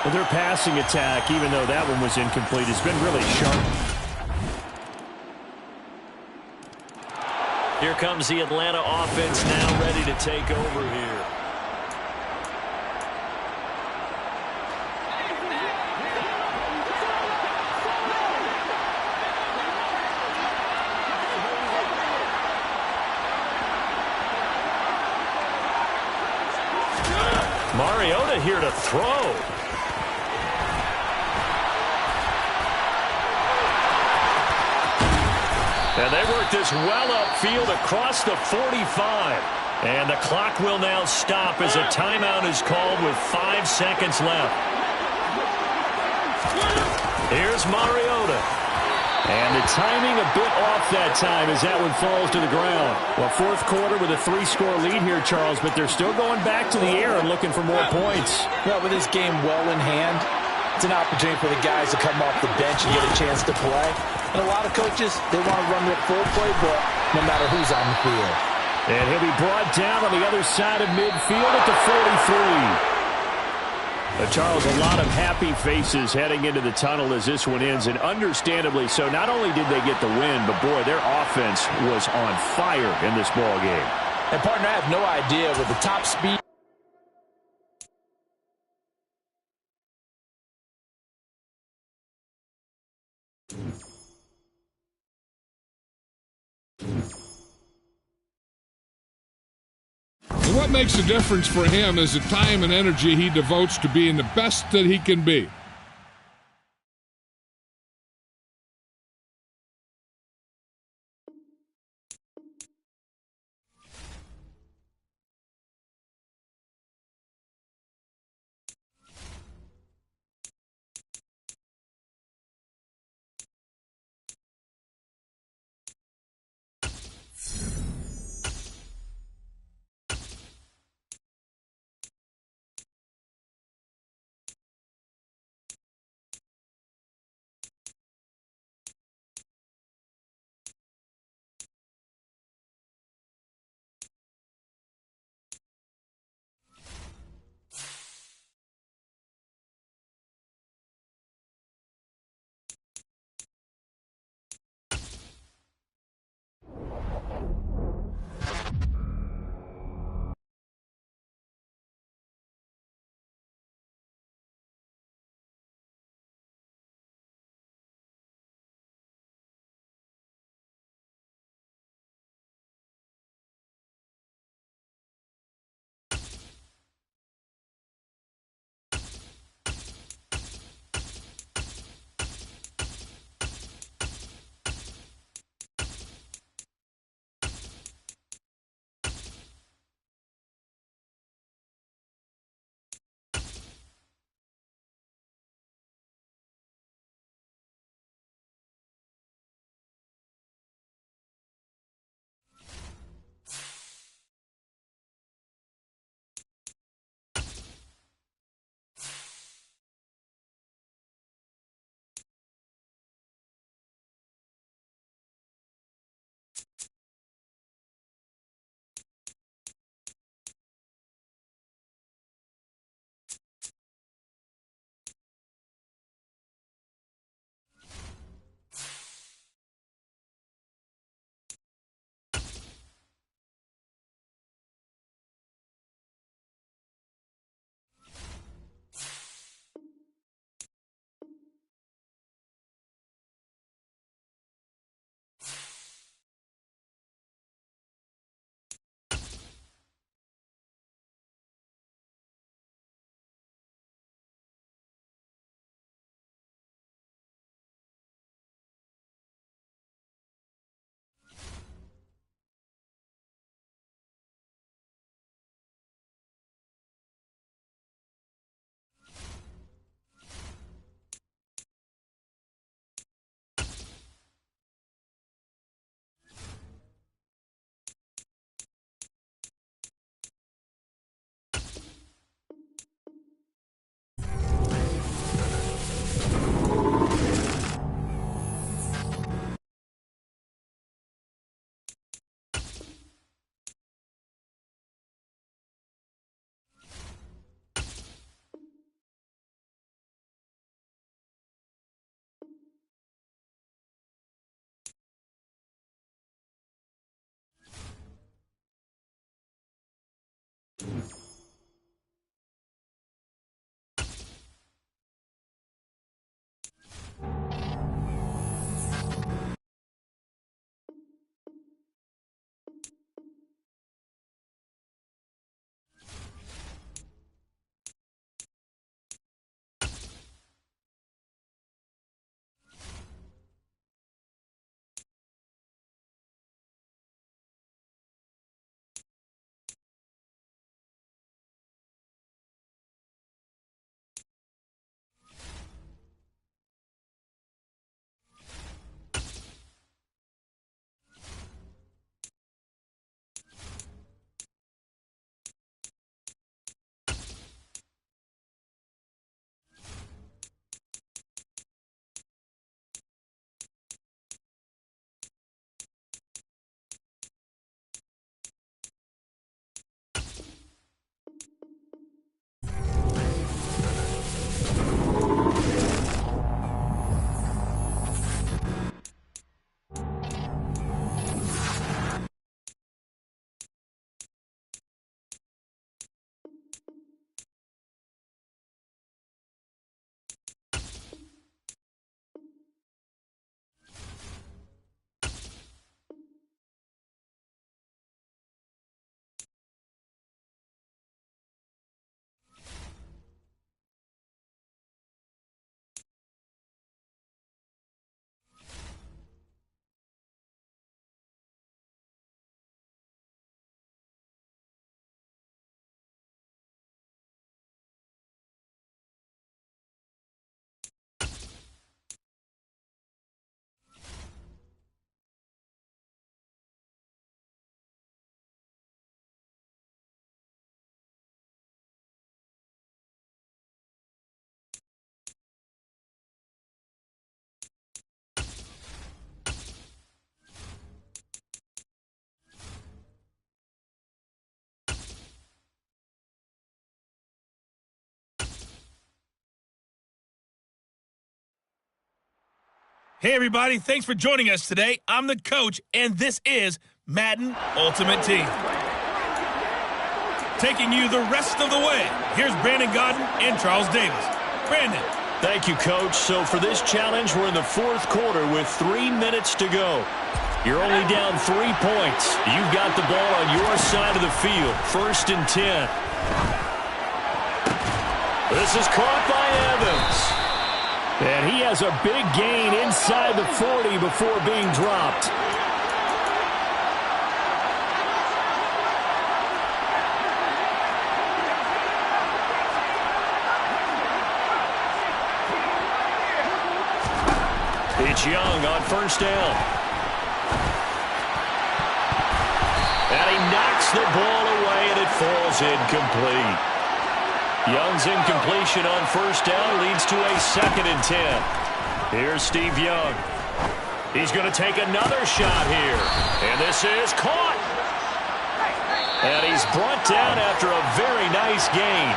Well, their passing attack, even though that one was incomplete, has been really sharp. Here comes the Atlanta offense now ready to take over here. Mariota here to throw. And they work this well upfield across the 45. And the clock will now stop as a timeout is called with 5 seconds left. Here's Mariota. And the timing a bit off that time as that one falls to the ground. Well, fourth quarter with a 3-score lead here, Charles, but they're still going back to the air and looking for more points. Well, with this game well in hand, it's an opportunity for the guys to come off the bench and get a chance to play. And a lot of coaches, they want to run the full playbook no matter who's on the field. And he'll be brought down on the other side of midfield at the 43. Charles, a lot of happy faces heading into the tunnel as this one ends, and understandably so. Not only did they get the win, but, boy, their offense was on fire in this ball game. And, partner, I have no idea with the top speed. And what makes the difference for him is the time and energy he devotes to being the best that he can be. Hey, everybody. Thanks for joining us today. I'm the coach, and this is Madden Ultimate Team. Taking you the rest of the way, here's Brandon Godden and Charles Davis. Brandon. Thank you, Coach. So for this challenge, we're in the fourth quarter with 3 minutes to go. You're only down 3 points. You've got the ball on your side of the field. 1st and 10. This is caught by Evans. And he has a big gain inside the 40 before being dropped. It's Young on 1st down. And he knocks the ball away, and it falls incomplete. Young's incompletion on 1st down leads to a 2nd and 10. Here's Steve Young. He's going to take another shot here. And this is caught. And he's brought down after a very nice gain.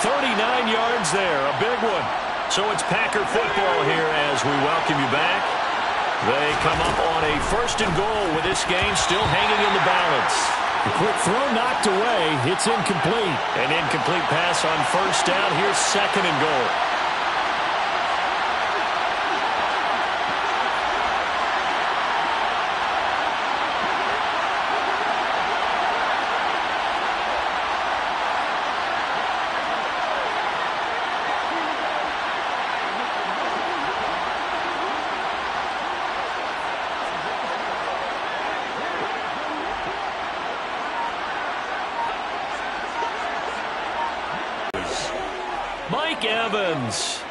39 yards there, a big one. So it's Packer football here as we welcome you back. They come up on a 1st and goal with this game still hanging in the balance. The quick throw knocked away. It's incomplete. An incomplete pass on 1st down. Here's 2nd and goal. Evans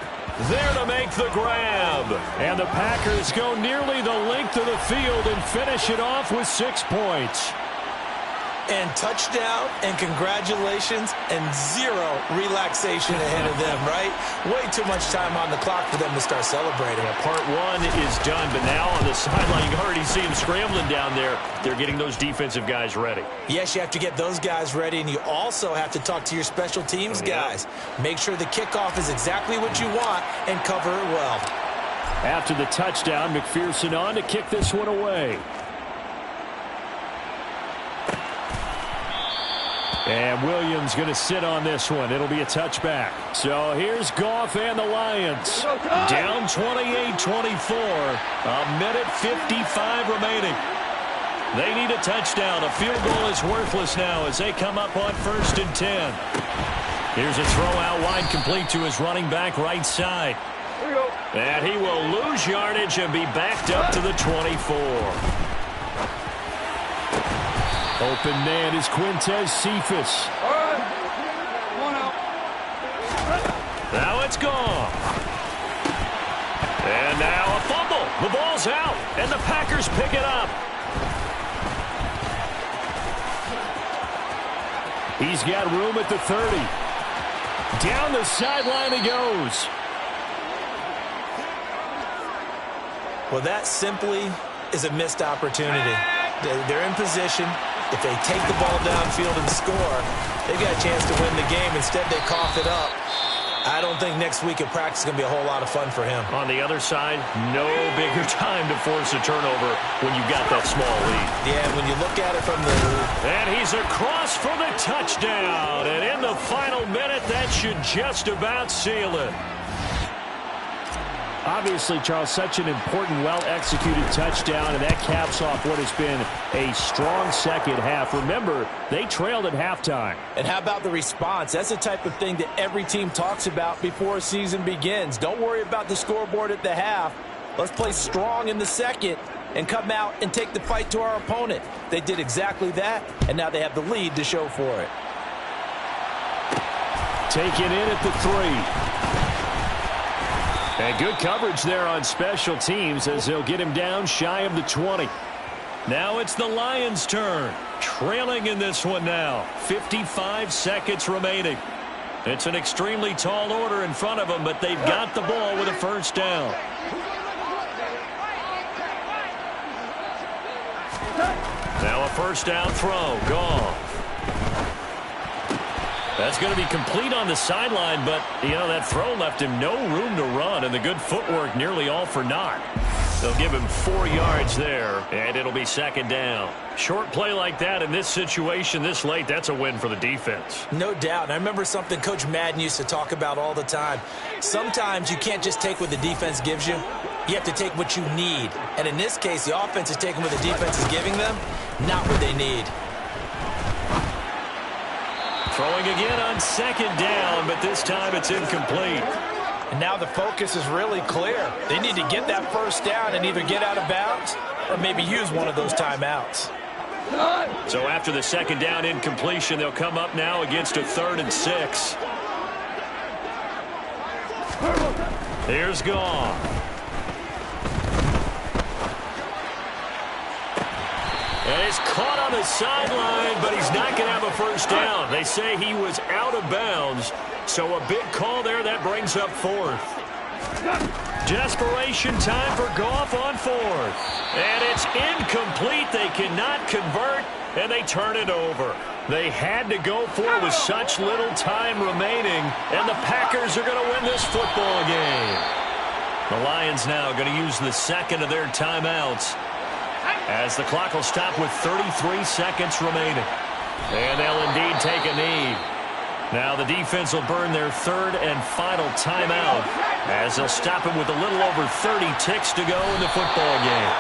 there to make the grab. And the Packers go nearly the length of the field and finish it off with 6 points. And touchdown, and congratulations, and 0 relaxation ahead of them, right? Way too much time on the clock for them to start celebrating. Yeah, part 1 is done, but now on the sideline, you can already see them scrambling down there. They're getting those defensive guys ready. Yes, you have to get those guys ready, and you also have to talk to your special teams guys. Make sure the kickoff is exactly what you want and cover it well. After the touchdown, McPherson on to kick this one away. And Williams going to sit on this one. It'll be a touchback. So here's Goff and the Lions. Down 28-24. A minute 55 remaining. They need a touchdown. A field goal is worthless now as they come up on 1st and 10. Here's a throw out wide complete to his running back right side. And he will lose yardage and be backed up to the 24. Open man is Quintez Cephas. Now it's gone. And now a fumble. The ball's out, and the Packers pick it up. He's got room at the 30. Down the sideline he goes. Well, that simply is a missed opportunity. They're in position. If they take the ball downfield and score, they've got a chance to win the game. Instead, they cough it up. I don't think next week at practice is going to be a whole lot of fun for him. On the other side, no bigger time to force a turnover when you've got that small lead. Yeah, when you look at it from the... And he's across for the touchdown. And in the final minute, that should just about seal it. Obviously, Charles, such an important, well-executed touchdown, and that caps off what has been a strong second half. Remember, they trailed at halftime. And how about the response? That's the type of thing that every team talks about before a season begins. Don't worry about the scoreboard at the half. Let's play strong in the second and come out and take the fight to our opponent. They did exactly that, and now they have the lead to show for it. Taken in at the 3. And good coverage there on special teams as they'll get him down shy of the 20. Now it's the Lions' turn. Trailing in this one now. 55 seconds remaining. It's an extremely tall order in front of them, but they've got the ball with a 1st down. Now a 1st down throw. Goff. That's going to be complete on the sideline, but, that throw left him no room to run, and the good footwork nearly all for naught. They'll give him 4 yards there, and it'll be second down. Short play like that in this situation this late, that's a win for the defense. No doubt. And I remember something Coach Madden used to talk about all the time. Sometimes you can't just take what the defense gives you. You have to take what you need. And in this case, the offense is taking what the defense is giving them, not what they need. Throwing again on second down, but this time it's incomplete. And now the focus is really clear. They need to get that first down and either get out of bounds or maybe use one of those timeouts. So after the second down incompletion, they'll come up now against a 3rd and 6. Here's Goff. And he's caught on the sideline, but he's not going to have a first down. They say he was out of bounds, so a big call there. That brings up 4th. Desperation time for Goff on 4th. And it's incomplete. They cannot convert, and they turn it over. They had to go for it with such little time remaining, and the Packers are going to win this football game. The Lions now going to use the second of their timeouts, as the clock will stop with 33 seconds remaining. And they'll indeed take a knee. Now the defense will burn their 3rd and final timeout, as they'll stop it with a little over 30 ticks to go in the football game.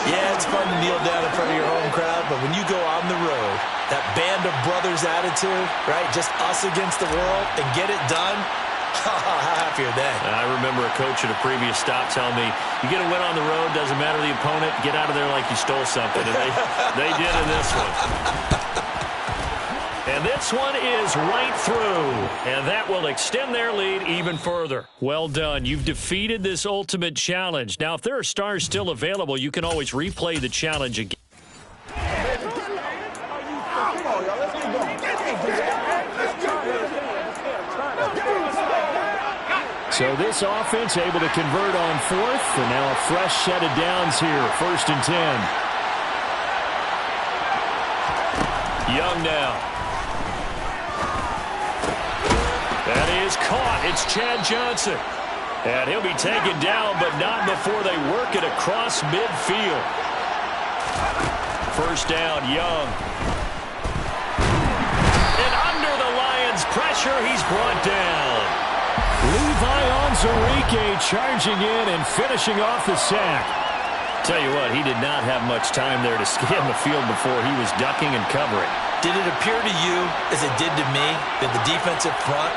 Yeah, it's fun to kneel down in front of your home crowd, but when you go on the road, that band of brothers attitude, right, just us against the world, and get it done, how happy are they? I remember a coach at a previous stop telling me, you get a win on the road, doesn't matter the opponent, get out of there like you stole something. And they did in this one. And this one is right through, and that will extend their lead even further. Well done. You've defeated this ultimate challenge. Now, if there are stars still available, you can always replay the challenge again. So this offense able to convert on 4th, and now a fresh set of downs here, 1st and 10. Young now. That is caught. It's Chad Johnson. And he'll be taken down, but not before they work it across midfield. First down, Young. And under the Lions' pressure, he's brought down. Levi Onwuzurike charging in and finishing off the sack. Tell you what, he did not have much time there to scan the field before he was ducking and covering. Did it appear to you, as it did to me, that the defensive front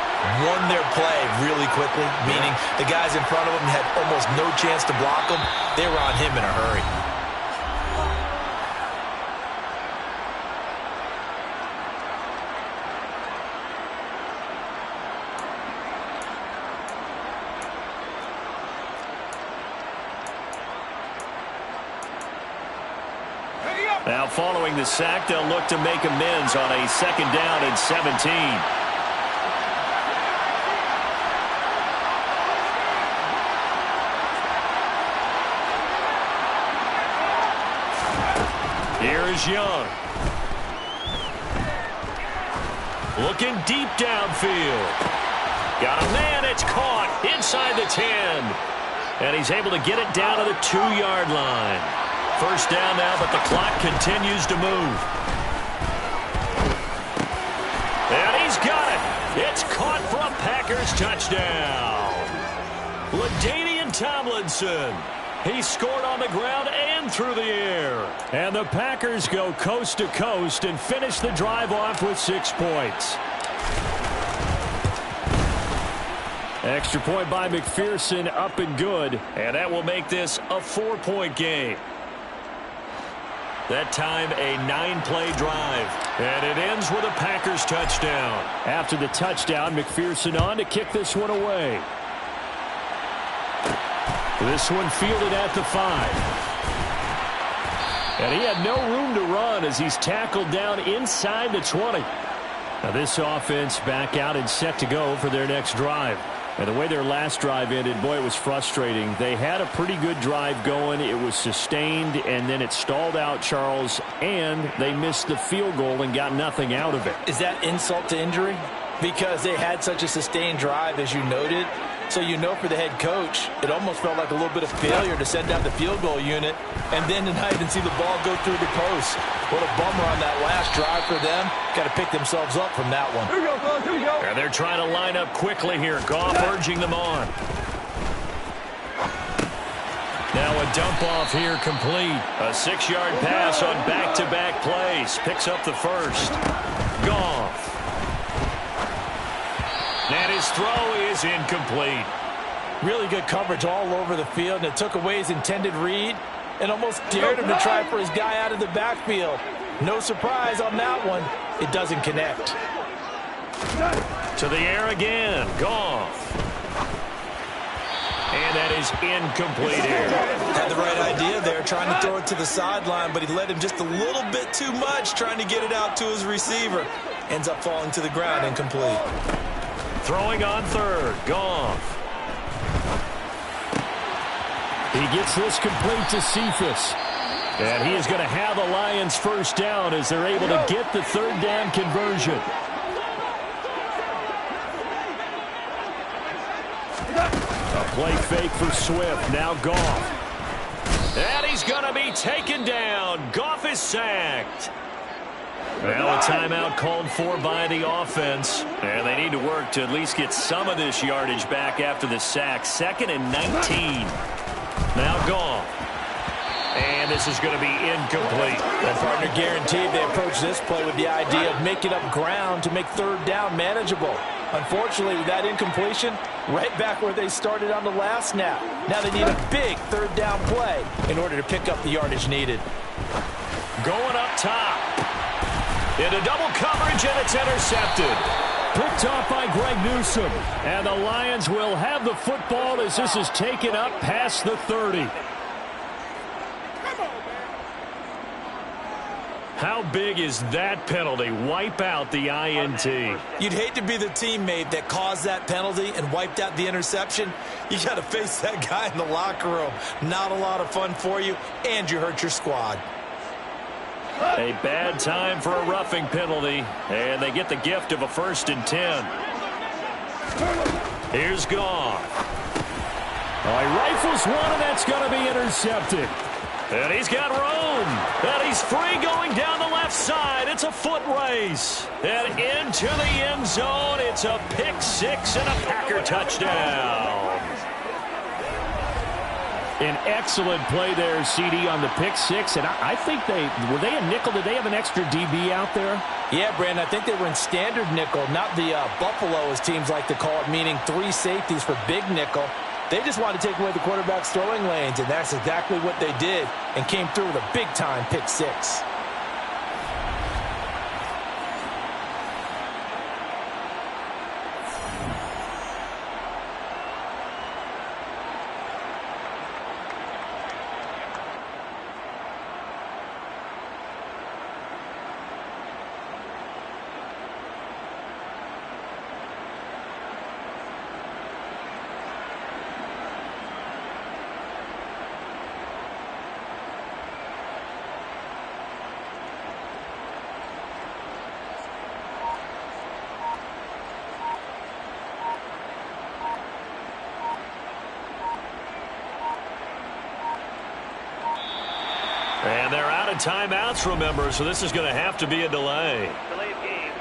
won their play really quickly? Meaning the guys in front of them had almost no chance to block them. They were on him in a hurry. Now following the sack, they'll look to make amends on a 2nd down and 17. Here's Young. Looking deep downfield. Got a man, it's caught inside the 10. And he's able to get it down to the 2-yard line. First down now, but the clock continues to move. And he's got it. It's caught for a Packers touchdown. LaDainian Tomlinson. He scored on the ground and through the air. And the Packers go coast to coast and finish the drive off with 6 points. Extra point by McPherson, up and good. And that will make this a 4-point game. That time, a 9-play drive. And it ends with a Packers touchdown. After the touchdown, McPherson on to kick this one away. This one fielded at the 5. And he had no room to run as he's tackled down inside the 20. Now this offense back out and set to go for their next drive. And the way their last drive ended, boy, it was frustrating. They had a pretty good drive going. It was sustained, and then it stalled out, Charles, and they missed the field goal and got nothing out of it. Is that insult to injury? Because they had such a sustained drive, as you noted. So you know for the head coach, it almost felt like a little bit of failure to send down the field goal unit and then tonight and see the ball go through the post. What a bummer on that last drive for them. Got to pick themselves up from that one. Here we go, fellas. Here we go. And they're trying to line up quickly here. Goff urging them on. Now a dump off here complete. A 6-yard pass on back-to-back plays. Picks up the first. Goff. And his throw is incomplete. Really good coverage all over the field, and it took away his intended read and almost dared him to try for his guy out of the backfield. No surprise on that one. It doesn't connect. To the air again. Goff. And that is incomplete here. Had the right idea there, trying to throw it to the sideline, but he let him just a little bit too much, trying to get it out to his receiver. Ends up falling to the ground, incomplete. Throwing on third. Goff. He gets this complete to Cephas. And he is going to have the Lions first down as they're able to get the third down conversion. A play fake for Swift. Now Goff. And he's going to be taken down. Goff is sacked. Now a timeout called for by the offense. And they need to work to at least get some of this yardage back after the sack. 2nd and 19. Now Goff. And this is going to be incomplete. And partner, guaranteed they approach this play with the idea of making up ground to make third down manageable. Unfortunately, with that incompletion, right back where they started on the last snap. Now they need a big third down play in order to pick up the yardage needed. Going up top. Into double coverage, and it's intercepted. Picked off by Greg Newsome. And the Lions will have the football as this is taken up past the 30. How big is that penalty? Wipe out the INT. You'd hate to be the teammate that caused that penalty and wiped out the interception. You got to face that guy in the locker room. Not a lot of fun for you, and you hurt your squad. A bad time for a roughing penalty, and they get the gift of a 1st and 10. Here's Goff. Oh, he rifles one, and that's going to be intercepted. And he's got room. And he's free going down the left side. It's a foot race. And into the end zone. It's a pick 6 and a Packer touchdown. An excellent play there, CD, on the pick 6. And I think were they a nickel? Did they have an extra DB out there? Yeah, Brandon, I think they were in standard nickel, not the Buffalo, as teams like to call it, meaning 3 safeties for big nickel. They just wanted to take away the quarterback's throwing lanes, and that's exactly what they did, and came through with a big-time pick 6. And they're out of timeouts, remember, so this is going to have to be a delay. Delay of game.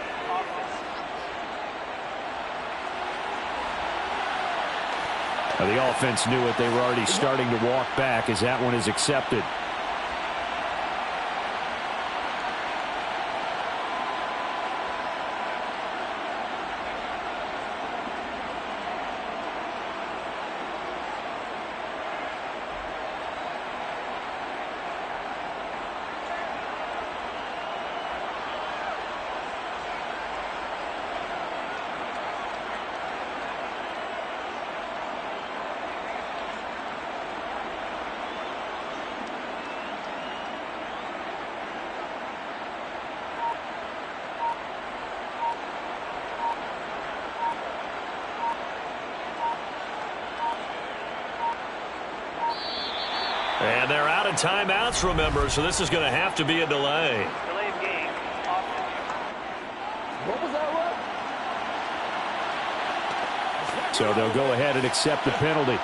The offense knew it. They were already starting to walk back as that one is accepted. And they're out of timeouts, remember, so this is going to have to be a delay. Delay of game. Offense. What was that, what? So they'll go ahead and accept the penalty.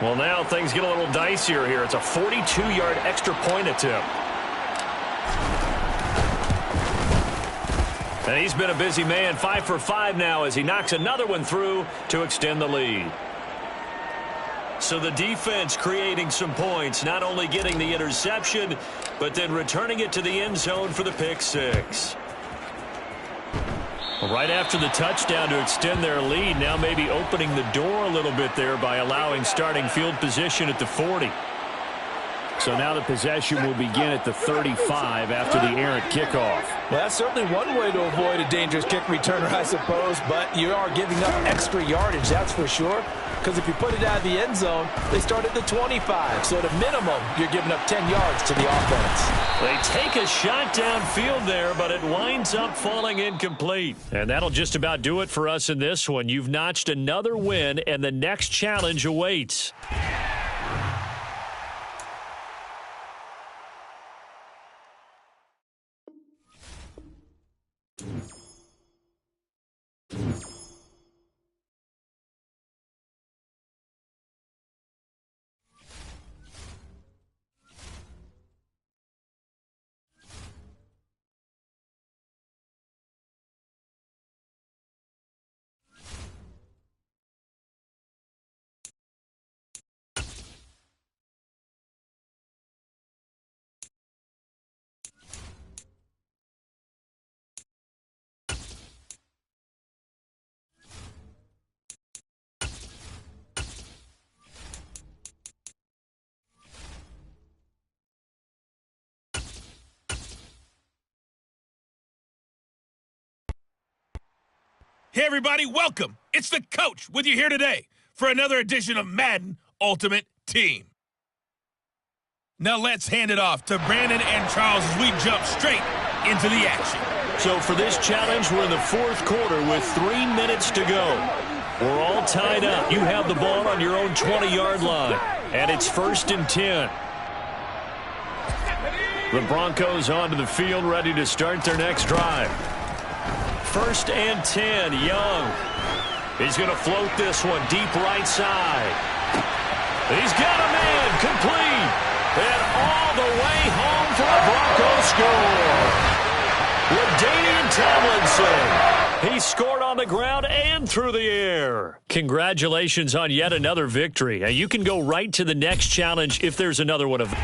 Well, now things get a little dicier here. It's a 42-yard extra point attempt. And he's been a busy man, 5 for 5 now as he knocks another one through to extend the lead. So the defense creating some points, not only getting the interception, but then returning it to the end zone for the pick six. Right after the touchdown to extend their lead, now maybe opening the door a little bit there by allowing starting field position at the 40. So now the possession will begin at the 35 after the errant kickoff. Well, that's certainly one way to avoid a dangerous kick returner, I suppose, but you are giving up extra yardage, that's for sure. Because if you put it out of the end zone, they start at the 25. So at a minimum, you're giving up 10 yards to the offense. They take a shot downfield there, but it winds up falling incomplete. And that'll just about do it for us in this one. You've notched another win, and the next challenge awaits. Hey, everybody, welcome. It's the coach with you here today for another edition of Madden Ultimate Team. Now let's hand it off to Brandon and Charles as we jump straight into the action. So for this challenge, we're in the fourth quarter with 3 minutes to go. We're all tied up. You have the ball on your own 20-yard line, and it's 1st and 10. The Broncos onto the field, ready to start their next drive. 1st and 10, Young. He's going to float this one deep right side. He's got a man, complete. And all the way home for a Broncos score. LaDainian Tomlinson. He scored on the ground and through the air. Congratulations on yet another victory. Now you can go right to the next challenge if there's another one of them.